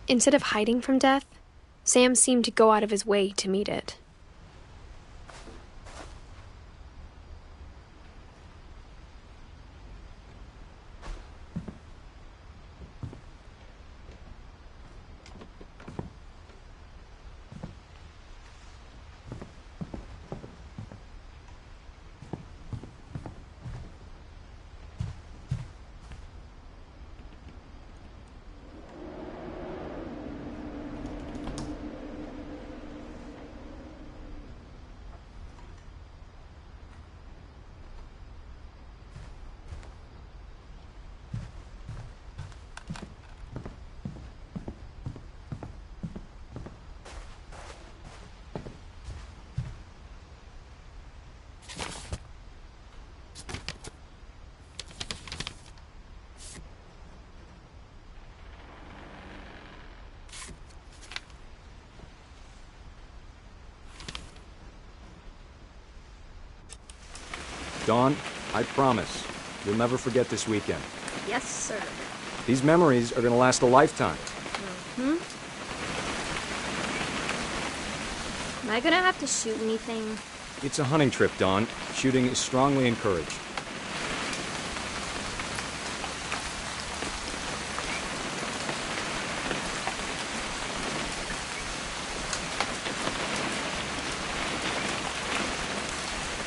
Instead of hiding from death, Sam seemed to go out of his way to meet it. Dawn, I promise, you'll never forget this weekend. Yes, sir. These memories are gonna last a lifetime. Am I gonna have to shoot anything? It's a hunting trip, Dawn. Shooting is strongly encouraged.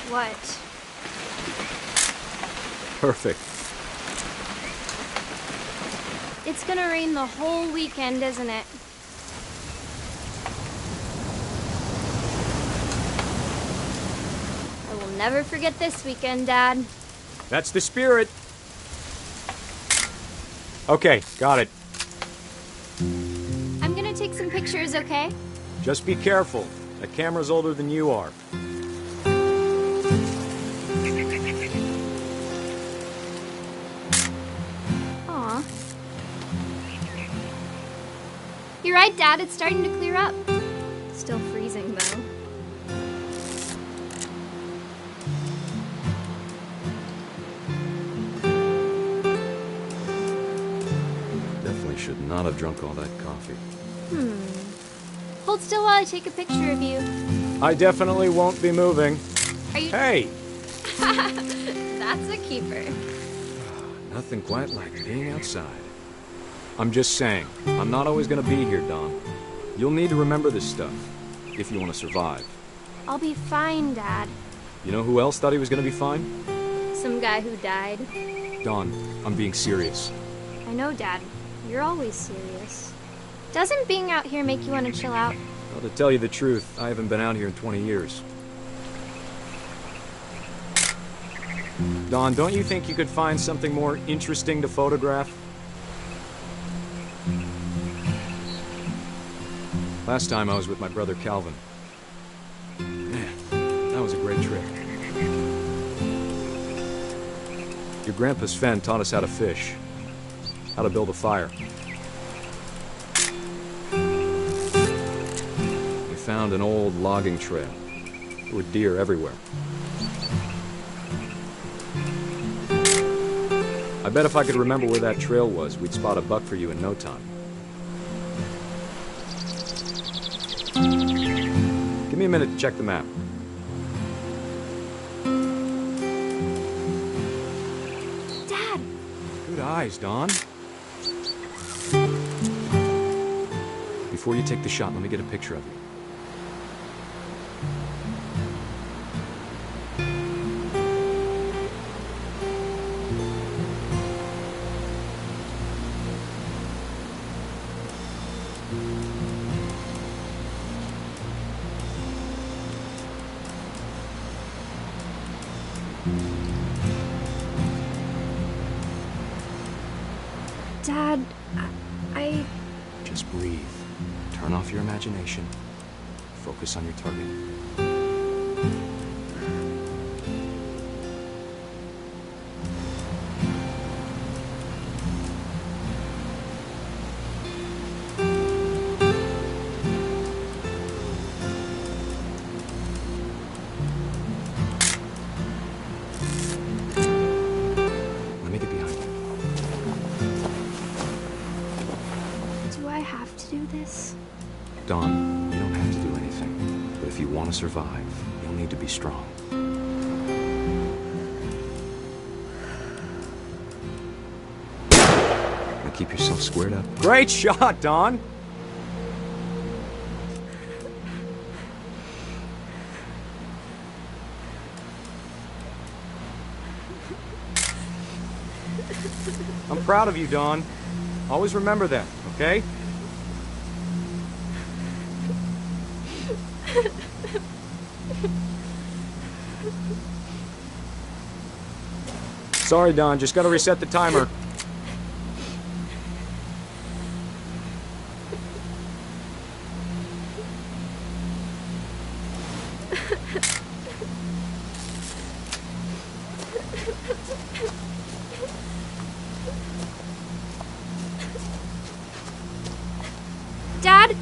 What? Perfect. It's gonna rain the whole weekend, isn't it? I will never forget this weekend, Dad. That's the spirit. Okay, got it. I'm gonna take some pictures, okay? Just be careful. That camera's older than you are. Aw. You're right, Dad. It's starting to clear up. Still freezing, though. Definitely should not have drunk all that coffee. Hold still while I take a picture of you. I definitely won't be moving. Are you... Hey! That's a keeper. Nothing quite like being outside. I'm just saying, I'm not always gonna be here, Dawn. You'll need to remember this stuff, if you want to survive. I'll be fine, Dad. You know who else thought he was gonna be fine? Some guy who died. Dawn, I'm being serious. I know, Dad. You're always serious. Doesn't being out here make you want to chill out? Well, to tell you the truth, I haven't been out here in 20 years. Dawn, don't you think you could find something more interesting to photograph? Last time I was with my brother Calvin. Man, that was a great trip. Your grandpa Sven taught us how to fish, how to build a fire. We found an old logging trail. There were deer everywhere. I bet if I could remember where that trail was, we'd spot a buck for you in no time. Give me a minute to check the map. Dad! Good eyes, Dawn. Before you take the shot, let me get a picture of you. Dad, I... Just breathe. Turn off your imagination. Focus on your target. Let me get behind you. Do I have to do this? Dawn, you don't have to do anything. But if you want to survive, you'll need to be strong. Now keep yourself squared up. Great shot, Dawn! I'm proud of you, Dawn. Always remember that, okay? Sorry, Dawn. Just gotta reset the timer. Dad,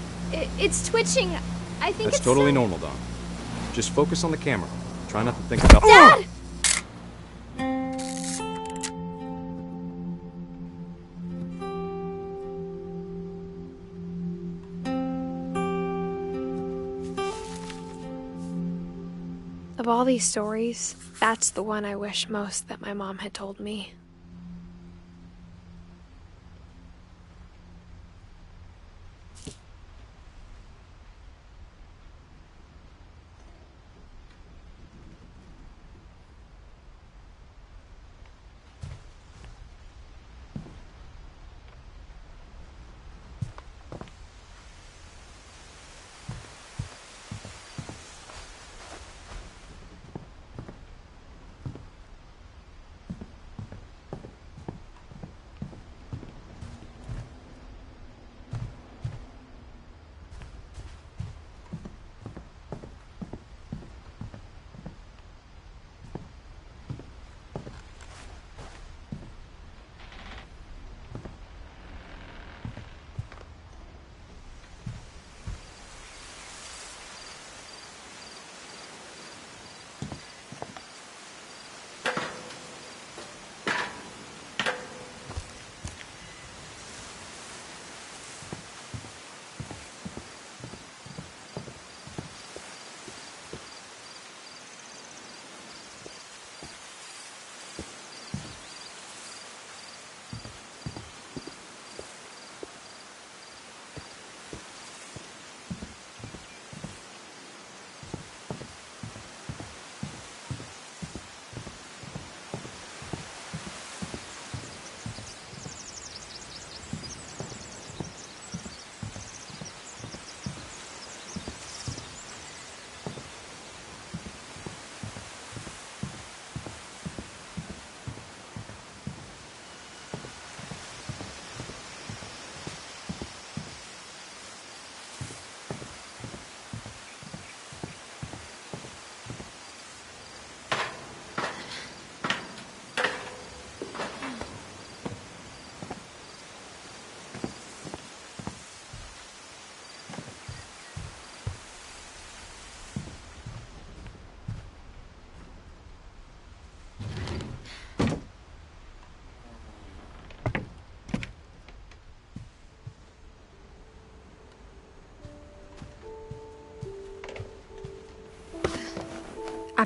it's twitching. I think That's it's totally normal, Dawn. Just focus on the camera. Try not to think about... Dad! Of all these stories, that's the one I wish most that my mom had told me.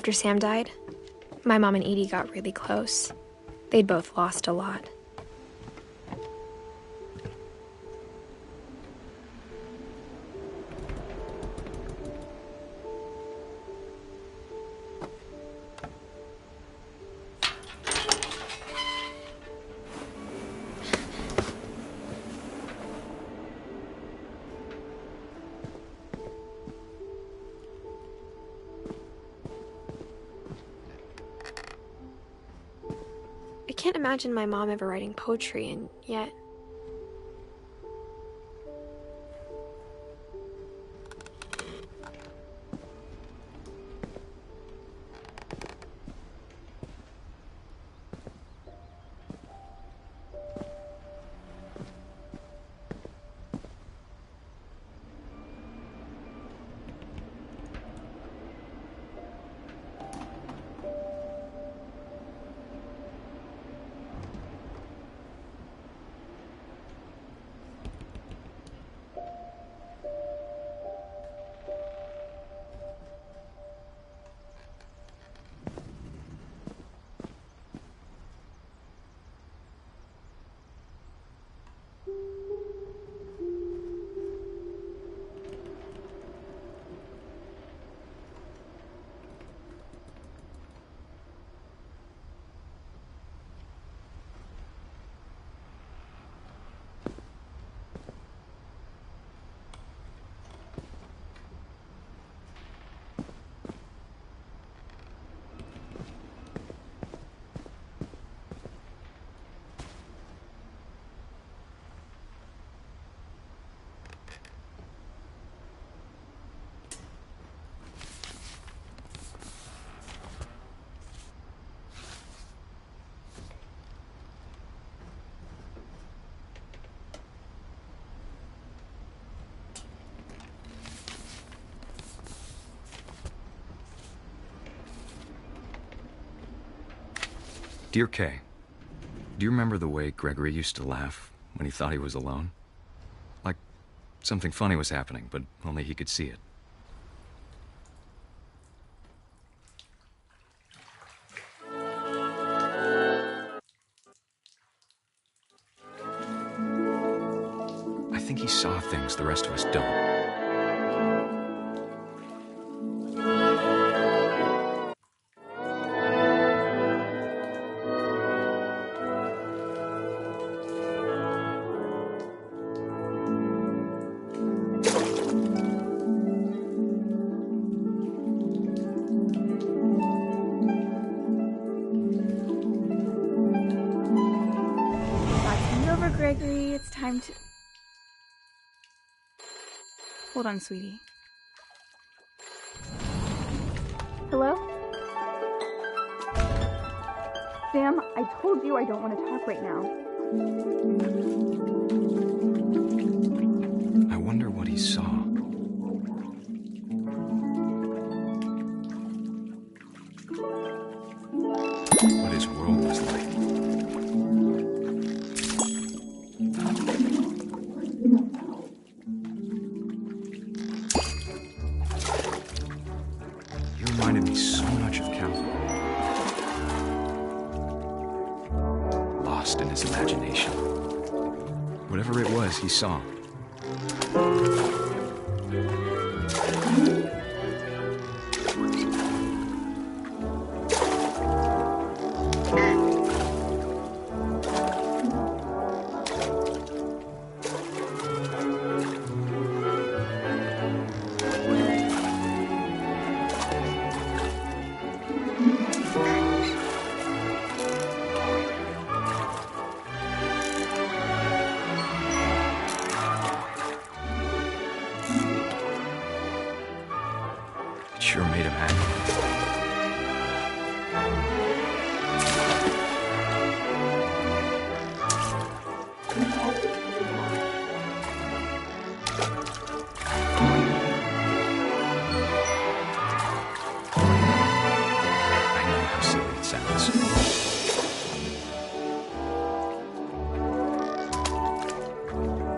After Sam died, my mom and Edie got really close. They'd both lost a lot. I can't imagine my mom ever writing poetry, and yet... Dear Kay, do you remember the way Gregory used to laugh when he thought he was alone? Like something funny was happening, but only he could see it. I think he saw things the rest of us don't. Gregory, it's time to... Hold on, sweetie. Hello? Sam, I told you I don't want to talk right now. I wonder what he saw. What his world was like. In his imagination. Whatever it was, he saw. Sure made him happy. I know how silly it sounds.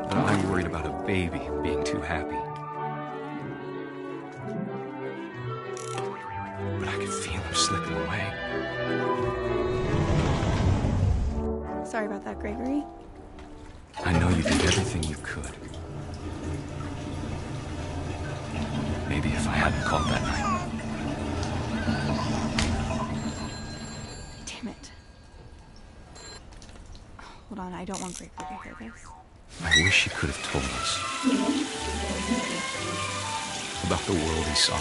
But I'm worried about a baby being too happy. But I could feel it. Sorry about that, Gregory. I know you did everything you could. Maybe if I hadn't called that night. Damn it. Hold on, I don't want Gregory to hear this. I wish he could have told us about the world he saw.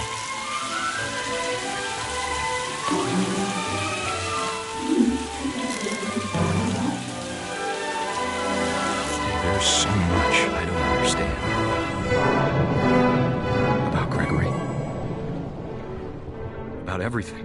There's so much I don't understand about Gregory, about everything.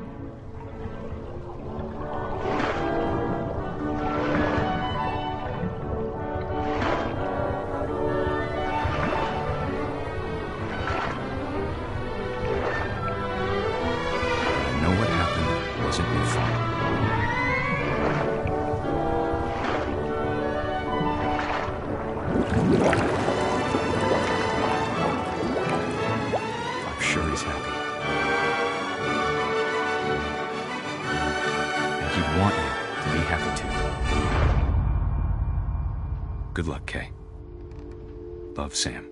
Good luck, Kay. Love, Sam.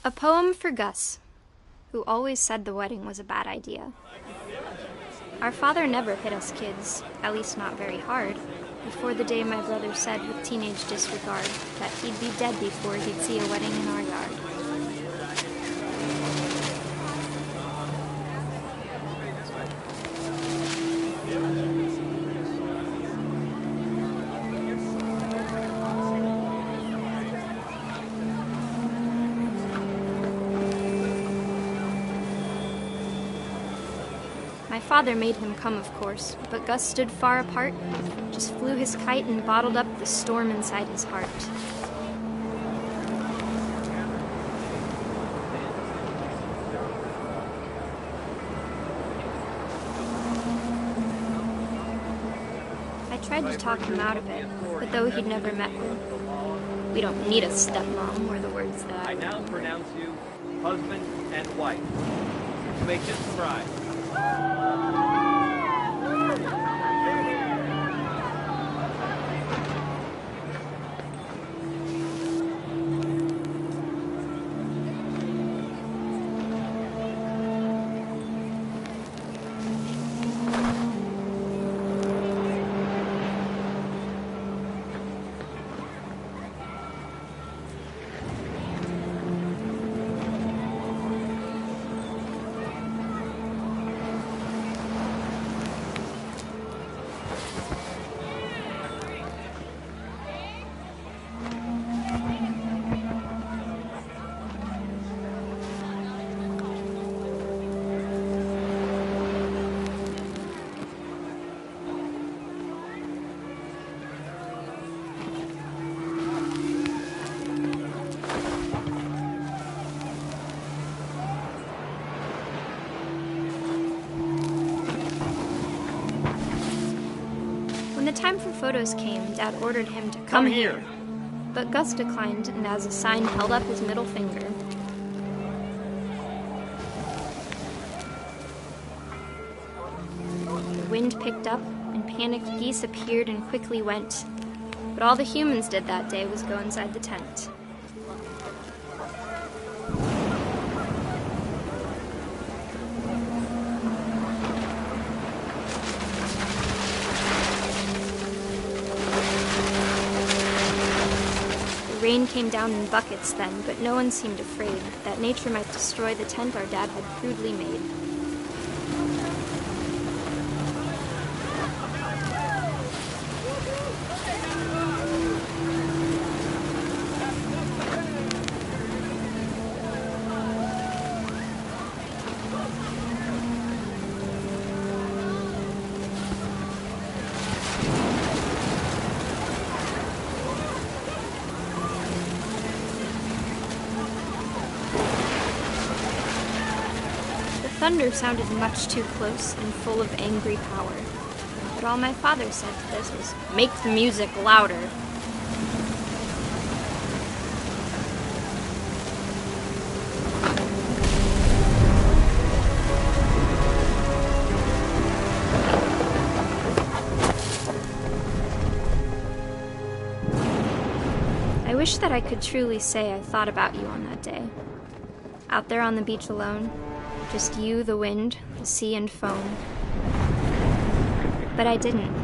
A poem for Gus, who always said the wedding was a bad idea. Our father never hit us kids, at least not very hard, before the day my brother said with teenage disregard that he'd be dead before he'd see a wedding in our yard. My father made him come, of course, but Gus stood far apart, just flew his kite and bottled up the storm inside his heart. I tried to talk him out of it, but though he'd never met one, we don't need a stepmom, were the words that I now pronounce you husband and wife. Make this bride. When the time for photos came, Dad ordered him to come here. But Gus declined, and as a sign held up his middle finger. The wind picked up, and panicked geese appeared and quickly went. But all the humans did that day was go inside the tent. Rain came down in buckets then, but no one seemed afraid that nature might destroy the tent our dad had crudely made. thunder sounded much too close and full of angry power. But all my father said to this was, "Make the music louder." I wish that I could truly say I thought about you on that day. Out there on the beach alone, just you, the wind, the sea, and foam. But I didn't,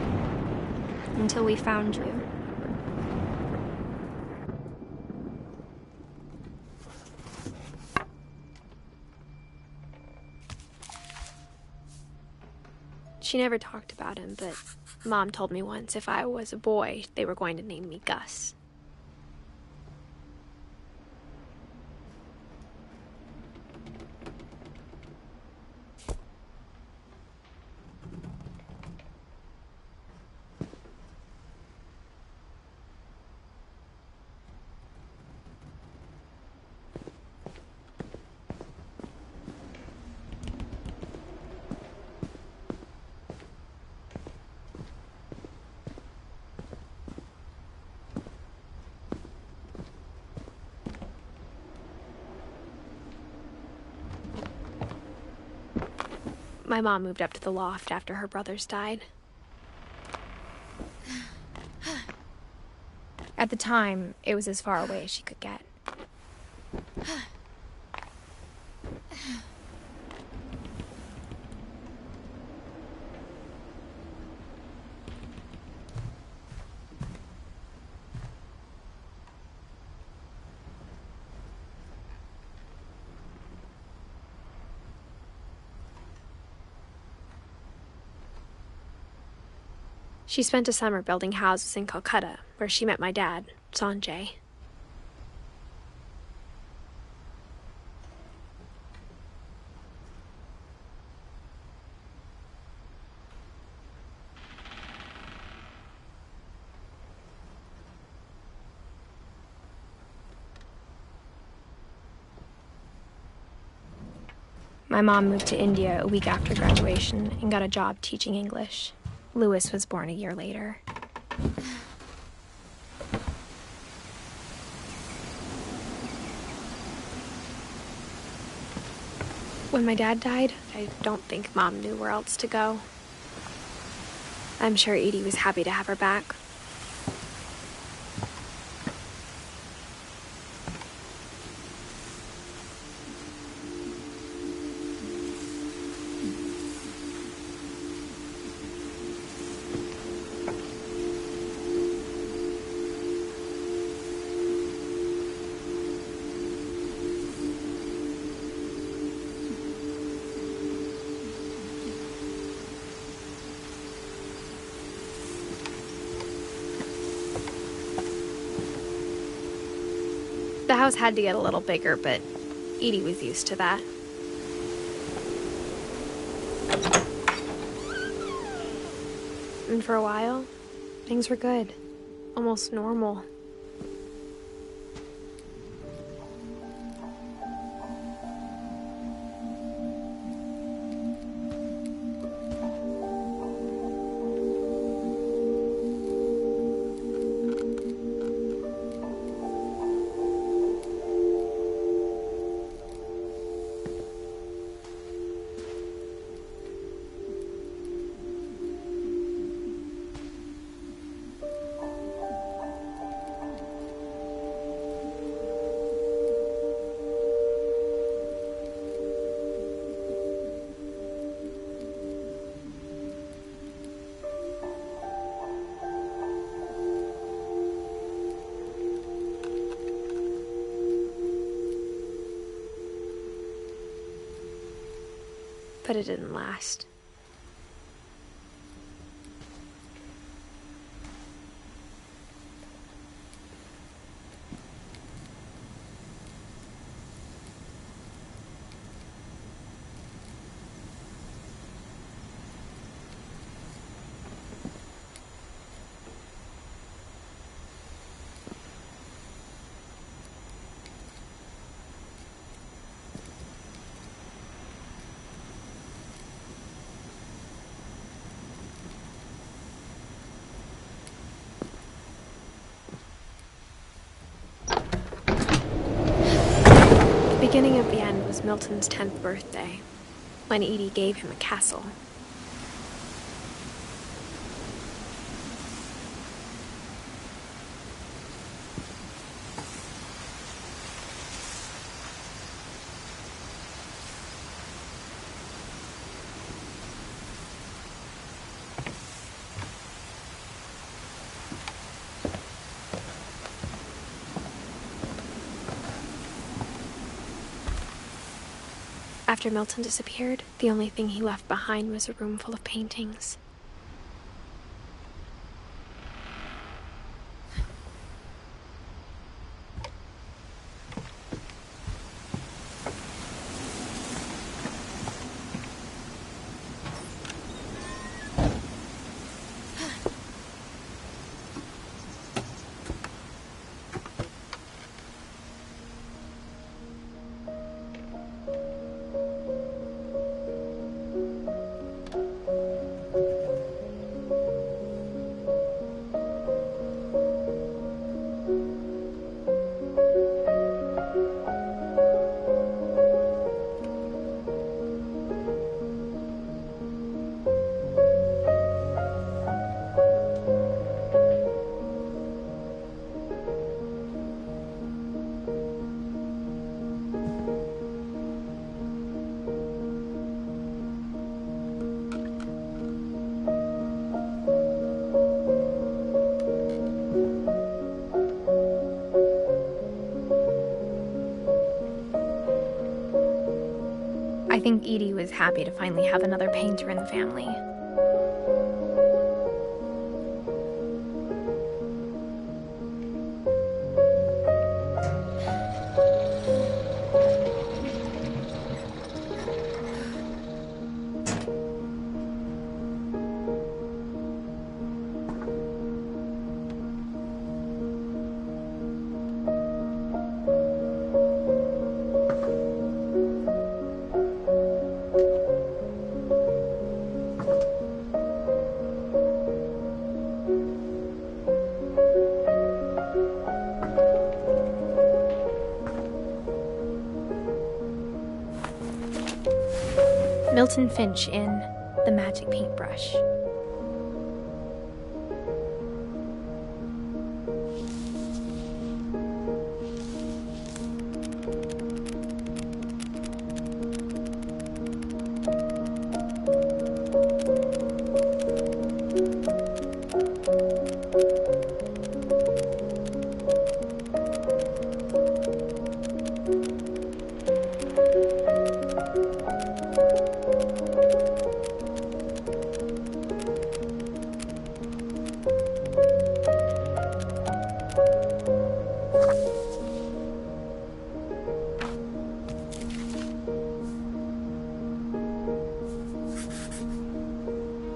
until we found you. She never talked about him, but Mom told me once if I was a boy, they were going to name me Gus. My mom moved up to the loft after her brothers died. At the time, it was as far away as she could get. She spent a summer building houses in Calcutta, where she met my dad, Sanjay. My mom moved to India a week after graduation and got a job teaching English. Louis was born a year later. When my dad died, I don't think Mom knew where else to go. I'm sure Edie was happy to have her back. The house had to get a little bigger, but Edie was used to that. And for a while, things were good. Almost normal. But it didn't last. beginning of the end was Milton's 10th birthday, when Edie gave him a castle. After Milton disappeared, the only thing he left behind was a room full of paintings. I think Edie was happy to finally have another painter in the family. Milton Finch in The Magic Paintbrush.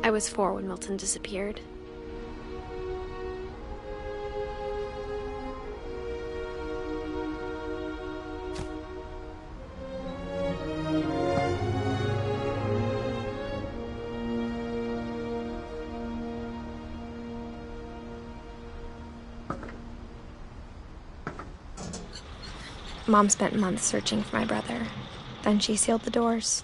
I was 4 when Milton disappeared. Mom spent months searching for my brother. Then she sealed the doors.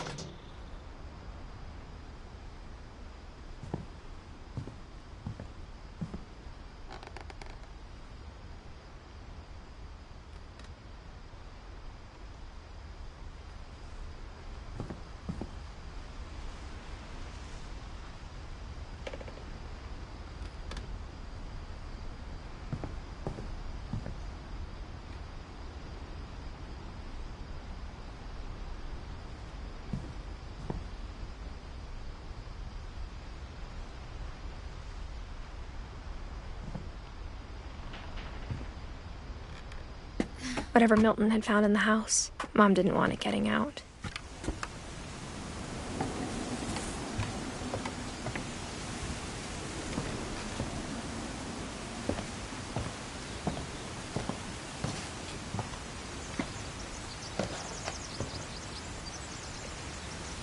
Whatever Milton had found in the house, Mom didn't want it getting out.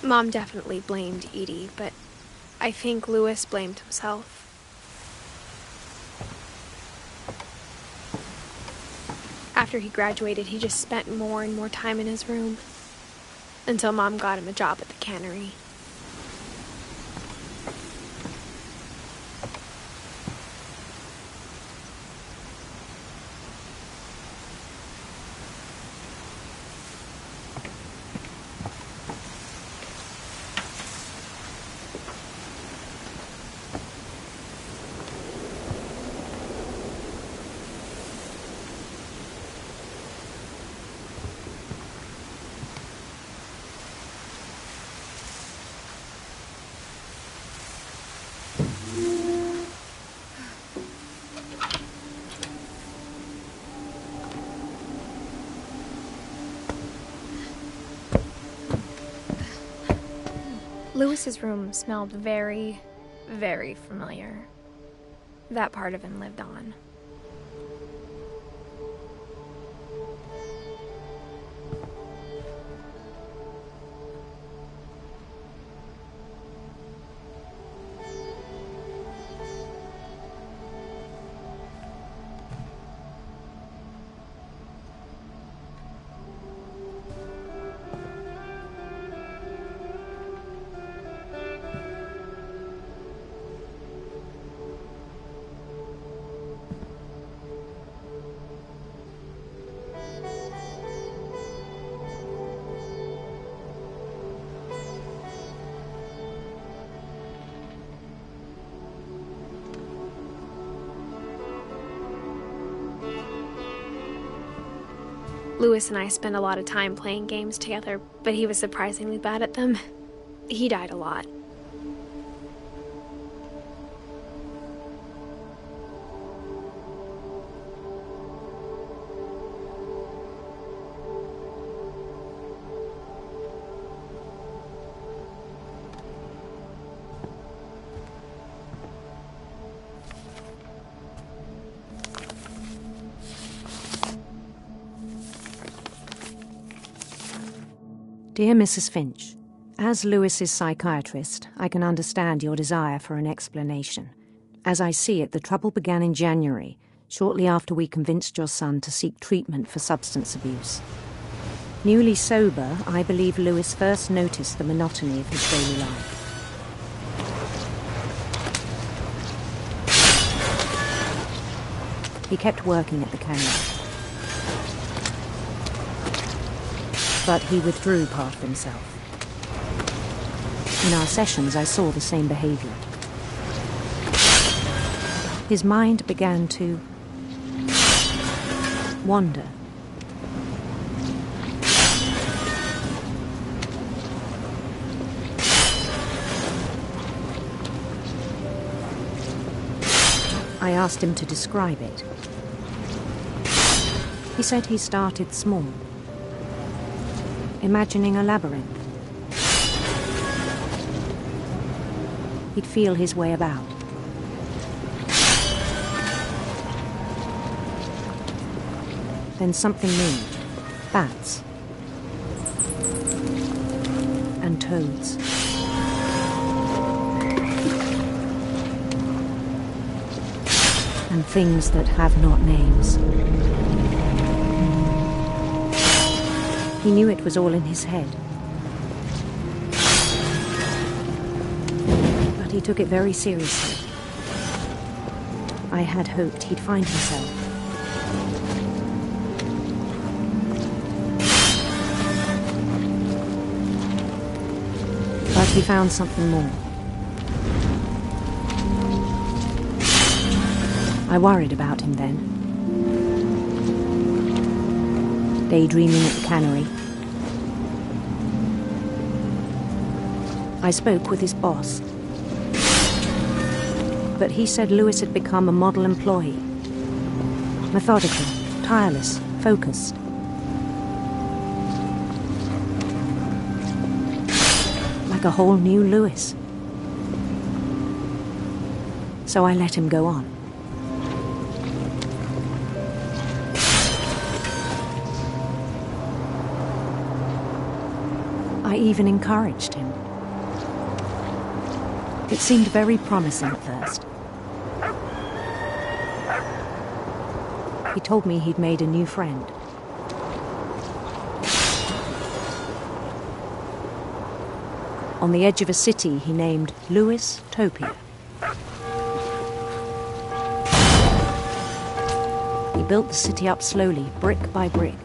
Mom definitely blamed Edie, but I think Louis blamed himself. After he graduated, he just spent more and more time in his room, until Mom got him a job at the cannery. Lewis's room smelled very, very familiar. That part of him lived on. Lewis and I spent a lot of time playing games together, but he was surprisingly bad at them. He died a lot. Dear Mrs. Finch, as Lewis's psychiatrist, I can understand your desire for an explanation. As I see it, the trouble began in January, shortly after we convinced your son to seek treatment for substance abuse. Newly sober, I believe Lewis first noticed the monotony of his daily life. He kept working at the cannery. But he withdrew part of himself. In our sessions, I saw the same behavior. His mind began to wander. I asked him to describe it. He said he started small, imagining a labyrinth. He'd feel his way about. Then something moved. Bats. And toads. And things that have not names. He knew it was all in his head. But he took it very seriously. I had hoped he'd find himself. But he found something more. I worried about him then. Daydreaming at the cannery. I spoke with his boss. But he said Lewis had become a model employee. Methodical, tireless, focused. Like a whole new Lewis. So I let him go on. I even encouraged him. It seemed very promising at first. He told me he'd made a new friend. On the edge of a city he named Louis Topia. He built the city up slowly, brick by brick.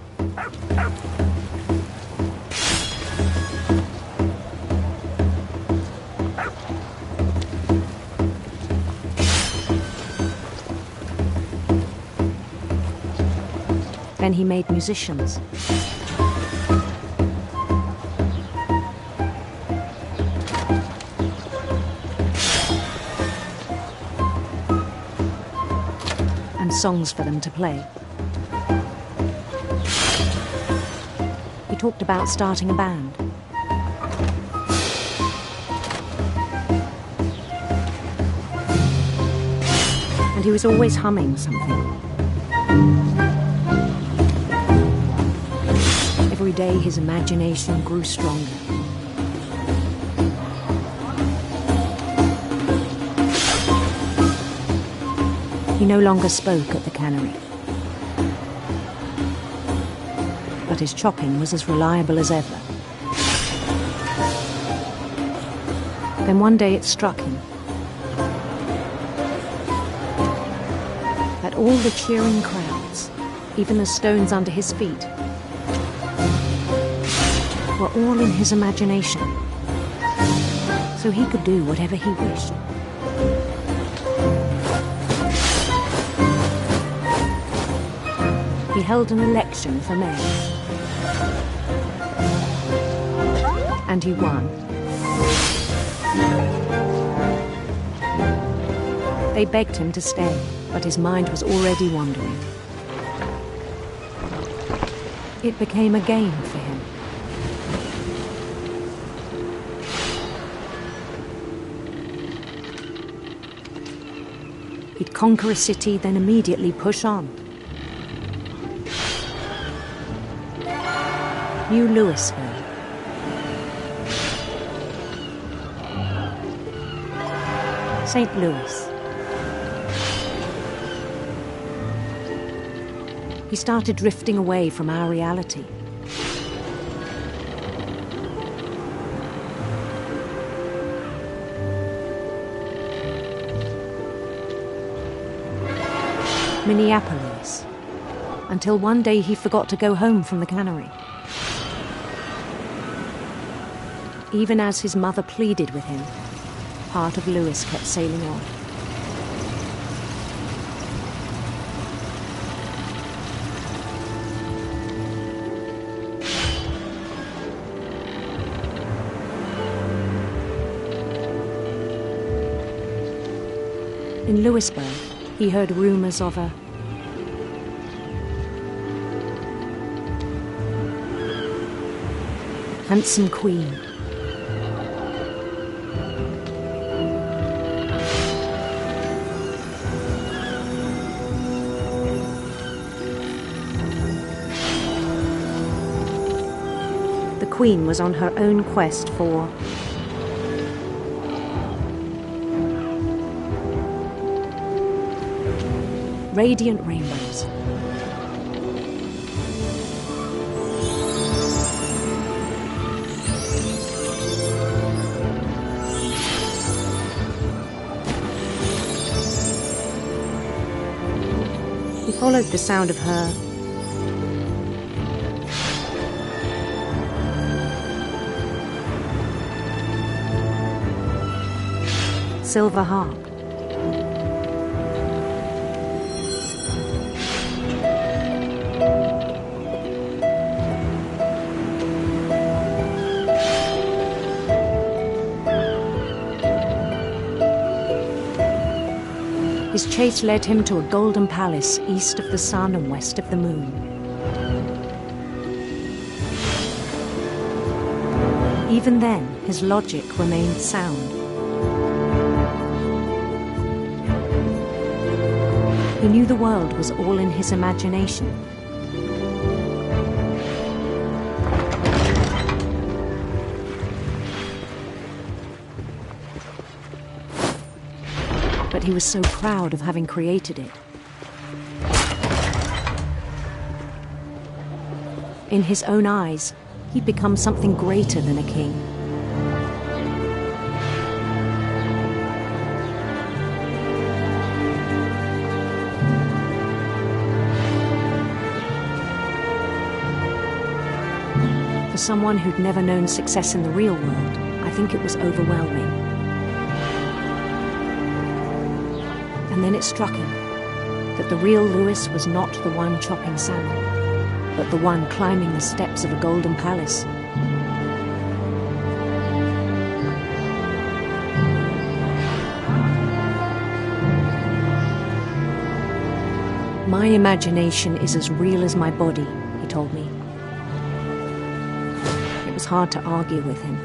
Then he made musicians. And songs for them to play. He talked about starting a band. And he was always humming something. Every day his imagination grew stronger. He no longer spoke at the cannery. But his chopping was as reliable as ever. Then one day it struck him that all the cheering crowds, even the stones under his feet, were all in his imagination, so he could do whatever he wished. He held an election for mayor, and he won. They begged him to stay, but his mind was already wandering. It became a game for him. He'd conquer a city, then immediately push on. New Louisville. St. Louis. He started drifting away from our reality. Minneapolis, until one day he forgot to go home from the cannery. Even as his mother pleaded with him, part of Louis kept sailing on. In Louisburg, he heard rumors of a handsome queen. The queen was on her own quest for radiant rainbows. He followed the sound of her silver harp. His chase led him to a golden palace east of the sun and west of the moon. Even then, his logic remained sound. He knew the world was all in his imagination. But he was so proud of having created it. In his own eyes, he'd become something greater than a king. For someone who'd never known success in the real world, I think it was overwhelming. And then it struck him that the real Lewis was not the one chopping salmon, but the one climbing the steps of a golden palace. My imagination is as real as my body, he told me. It was hard to argue with him.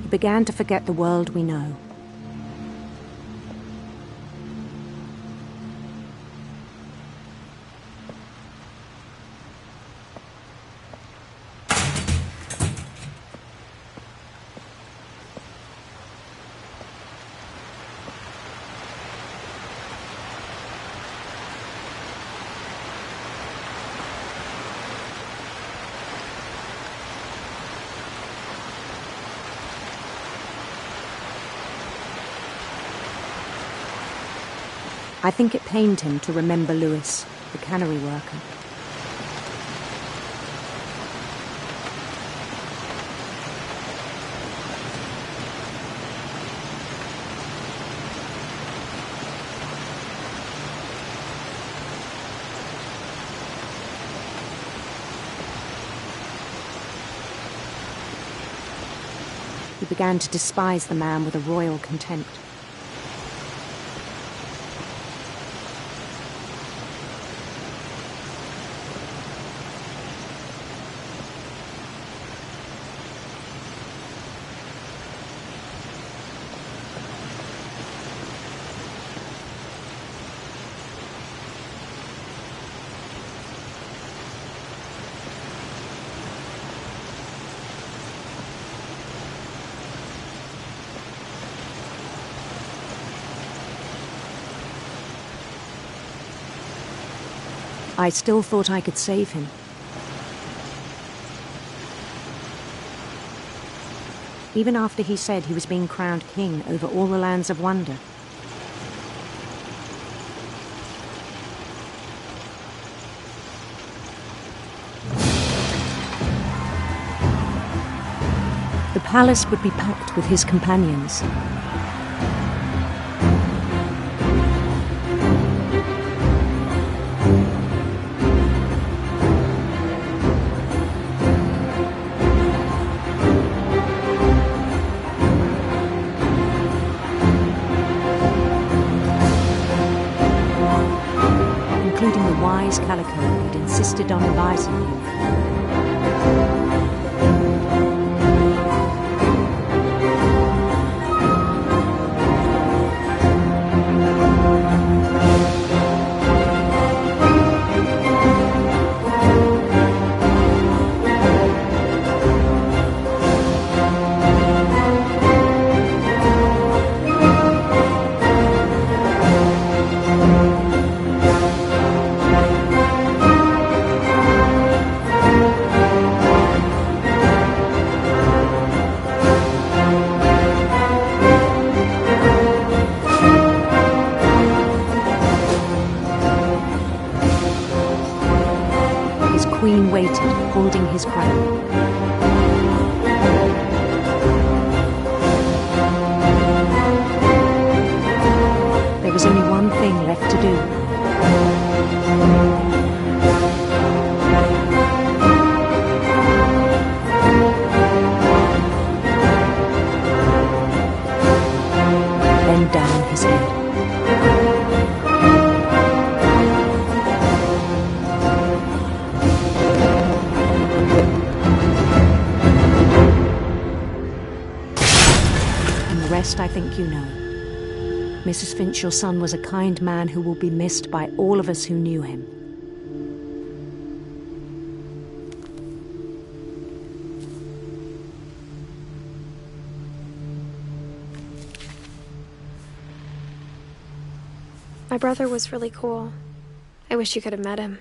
He began to forget the world we know. I think it pained him to remember Lewis, the cannery worker. He began to despise the man with a royal contempt. I still thought I could save him. Even after he said he was being crowned king over all the lands of wonder. The palace would be packed with his companions. Including the wise Calico who'd insisted on advising him. Queen waited, holding his crown. There was only one thing left to do. Bend down his head. rest I think you know. Mrs. Finch, your son was a kind man who will be missed by all of us who knew him. My brother was really cool. I wish you could have met him.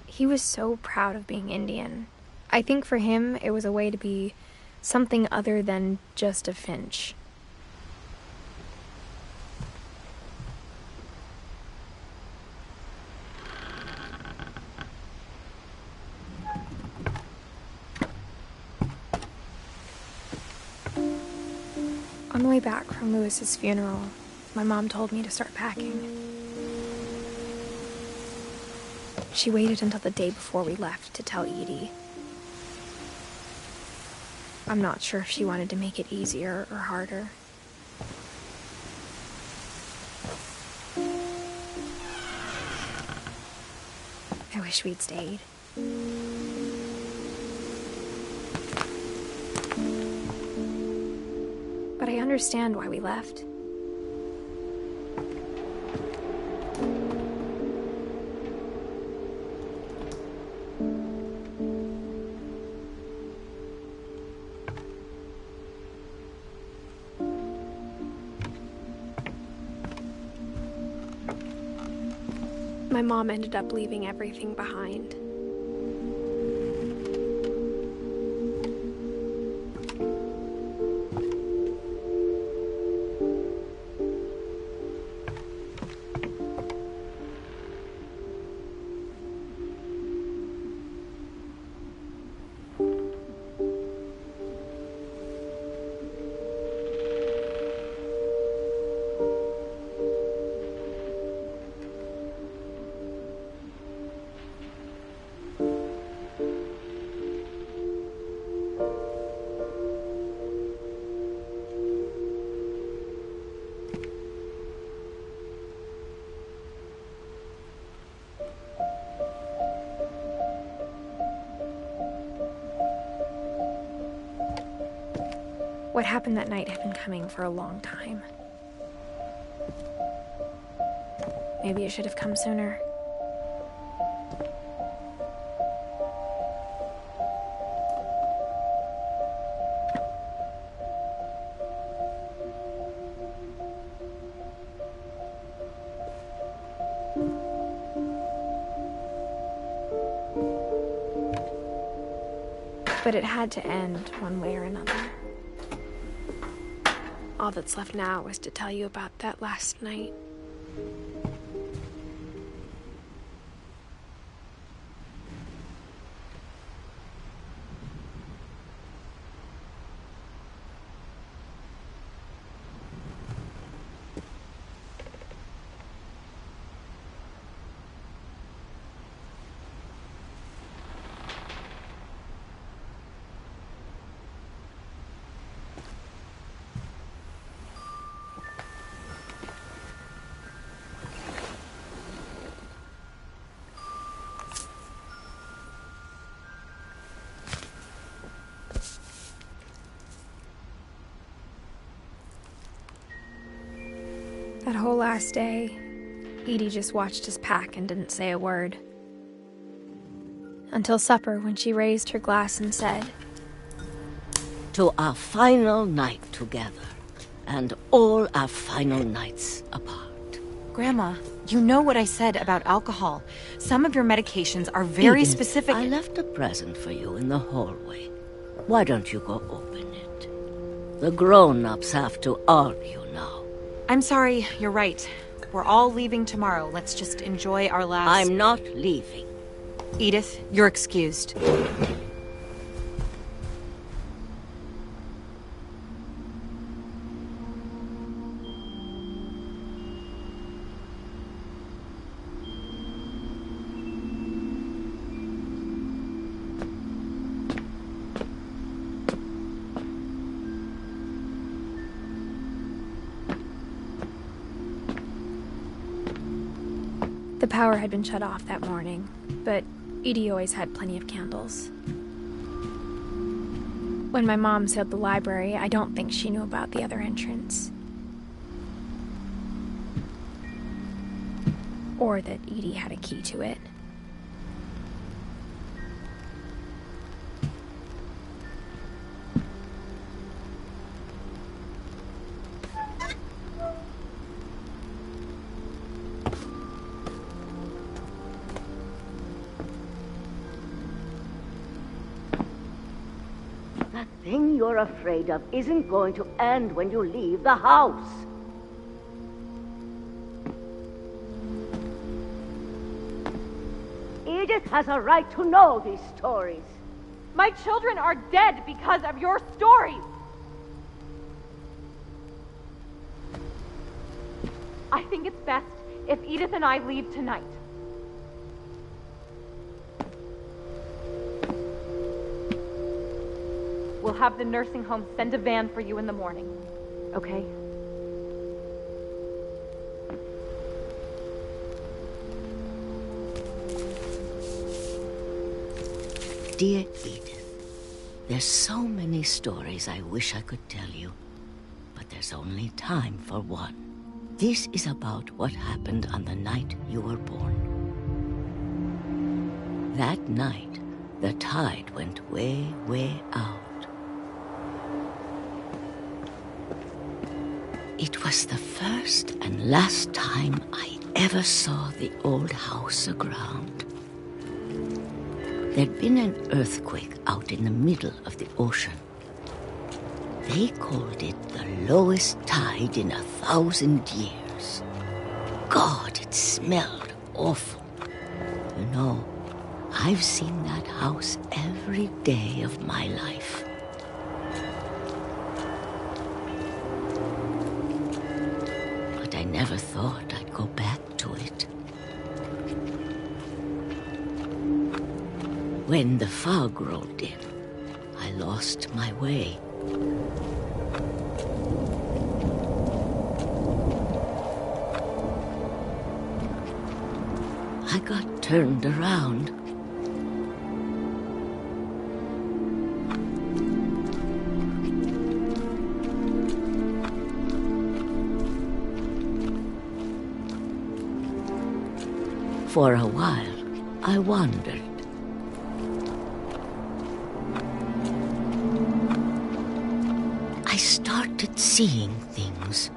He was so proud of being Indian. I think for him, it was a way to be something other than just a Finch. On the way back from Lewis's funeral, my mom told me to start packing. She waited until the day before we left to tell Edie. I'm not sure if she wanted to make it easier or harder. I wish we'd stayed. But I understand why we left. My mom ended up leaving everything behind. What happened that night had been coming for a long time. Maybe it should have come sooner. But it had to end one way or another. All that's left now is to tell you about that last night. That whole last day, Edie just watched us pack and didn't say a word. Until supper, when she raised her glass and said, "To our final night together, and all our final nights apart." Grandma, you know what I said about alcohol. Some of your medications are very Edith, specific. I left a present for you in the hallway. Why don't you go open it? The grown-ups have to argue now. I'm sorry, you're right. We're all leaving tomorrow. Let's just enjoy our last... I'm not leaving. Edith, you're excused. The power had been shut off that morning, but Edie always had plenty of candles. When my mom sealed the library, I don't think she knew about the other entrance. Or that Edie had a key to it. That thing you're afraid of isn't going to end when you leave the house. Edith has a right to know these stories. My children are dead because of your stories. I think it's best if Edith and I leave tonight. We'll have the nursing home send a van for you in the morning, okay? Dear Edith, there's so many stories I wish I could tell you, but there's only time for one. This is about what happened on the night you were born. That night, the tide went way, way out. It was the first and last time I ever saw the old house aground. There'd been an earthquake out in the middle of the ocean. They called it the lowest tide in 1,000 years. God, it smelled awful. You know, I've seen that house every day of my life. But I never thought I'd go back to it. When the fog rolled in, I lost my way. I got turned around. For a while, I wandered. I started seeing things.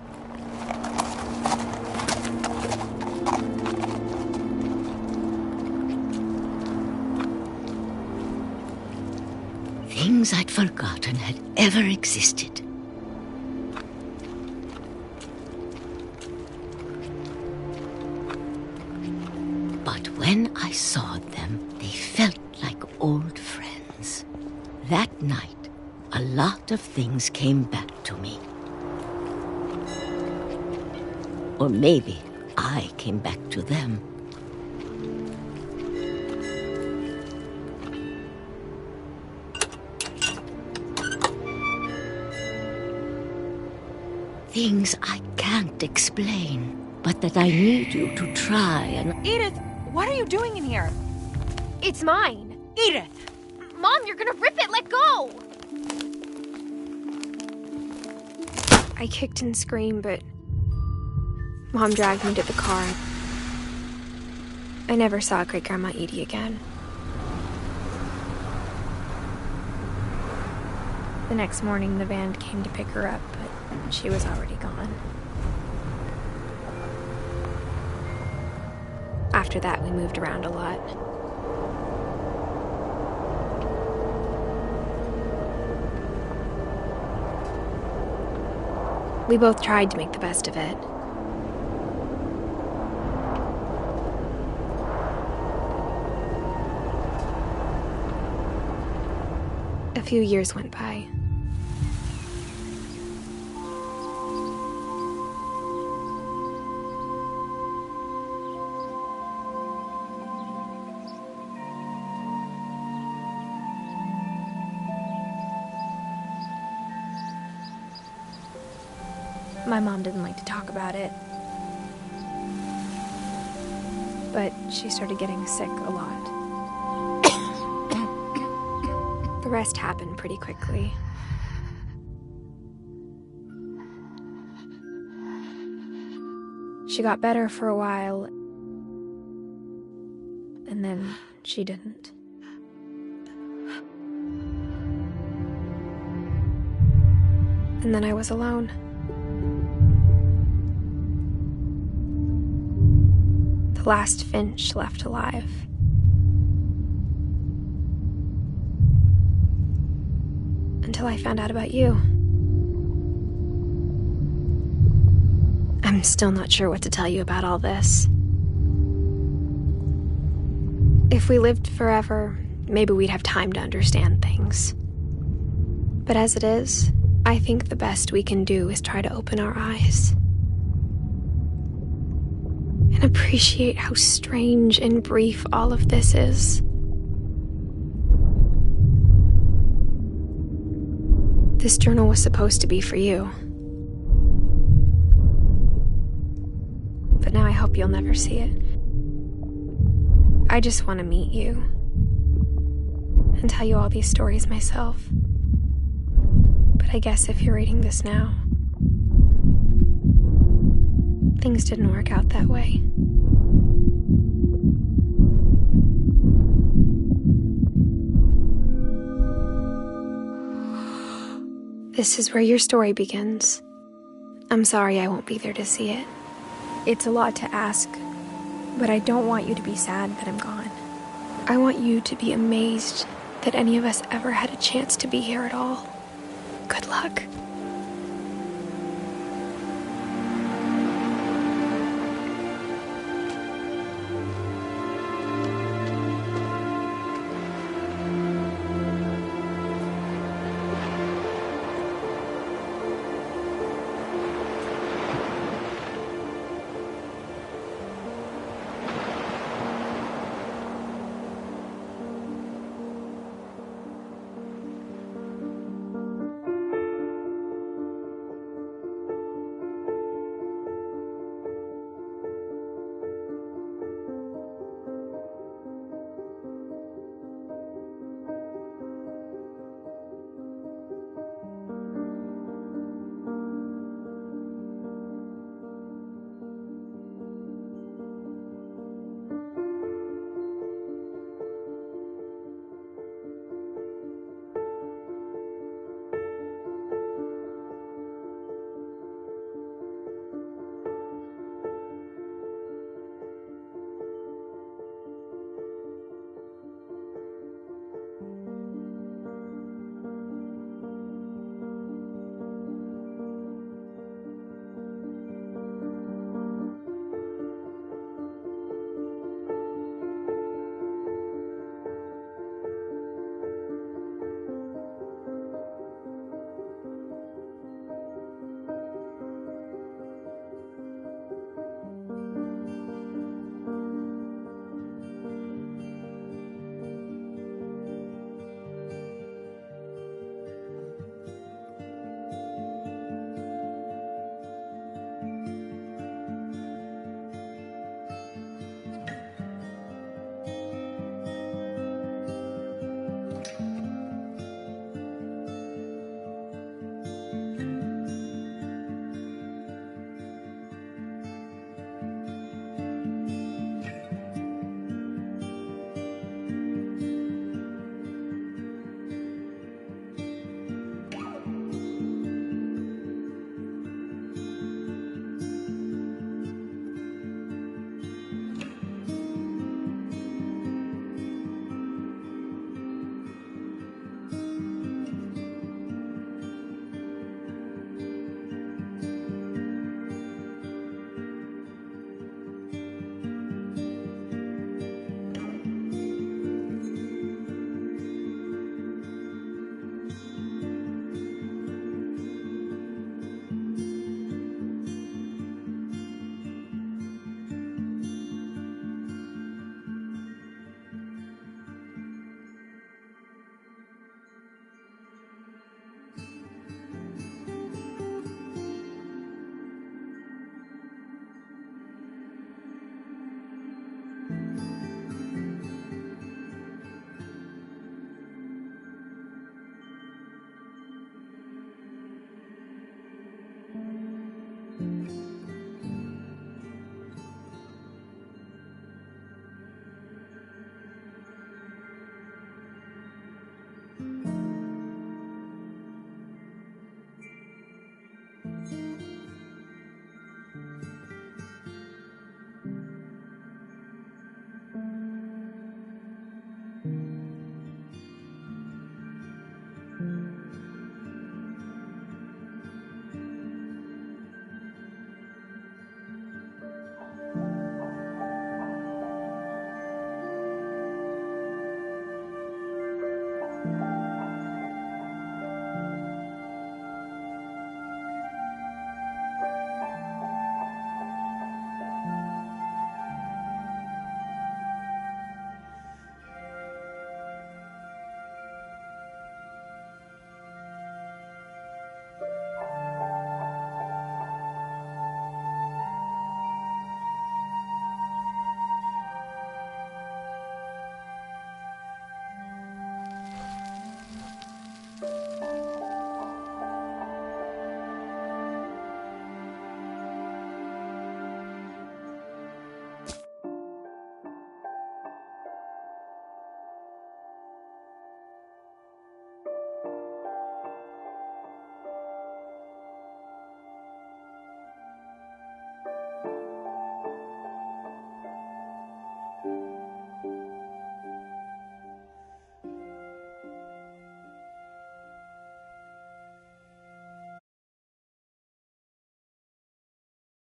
Things I'd forgotten had ever existed. But when I saw them, they felt like old friends. That night, a lot of things came back to me. Or maybe I came back to them. Things I can't explain, but that I need you to try and... Edith, what are you doing in here? It's mine. Edith! Mom, you're gonna rip it! Let go! I kicked and screamed, but Mom dragged me to the car. I never saw Great-Grandma Edie again. The next morning, the van came to pick her up, but she was already gone. After that, we moved around a lot. We both tried to make the best of it. A few years went by. My mom didn't like to talk about it. but she started getting sick a lot. The rest happened pretty quickly. She got better for a while, and then she didn't. And then I was alone. The last Finch left alive. Until I found out about you. I'm still not sure what to tell you about all this. If we lived forever, maybe we'd have time to understand things. But as it is, I think the best we can do is try to open our eyes. And appreciate how strange and brief all of this is. This journal was supposed to be for you. But now I hope you'll never see it. I just want to meet you and tell you all these stories myself. But I guess if you're reading this now, things didn't work out that way. This is where your story begins. I'm sorry I won't be there to see it. It's a lot to ask, but I don't want you to be sad that I'm gone. I want you to be amazed that any of us ever had a chance to be here at all. Good luck.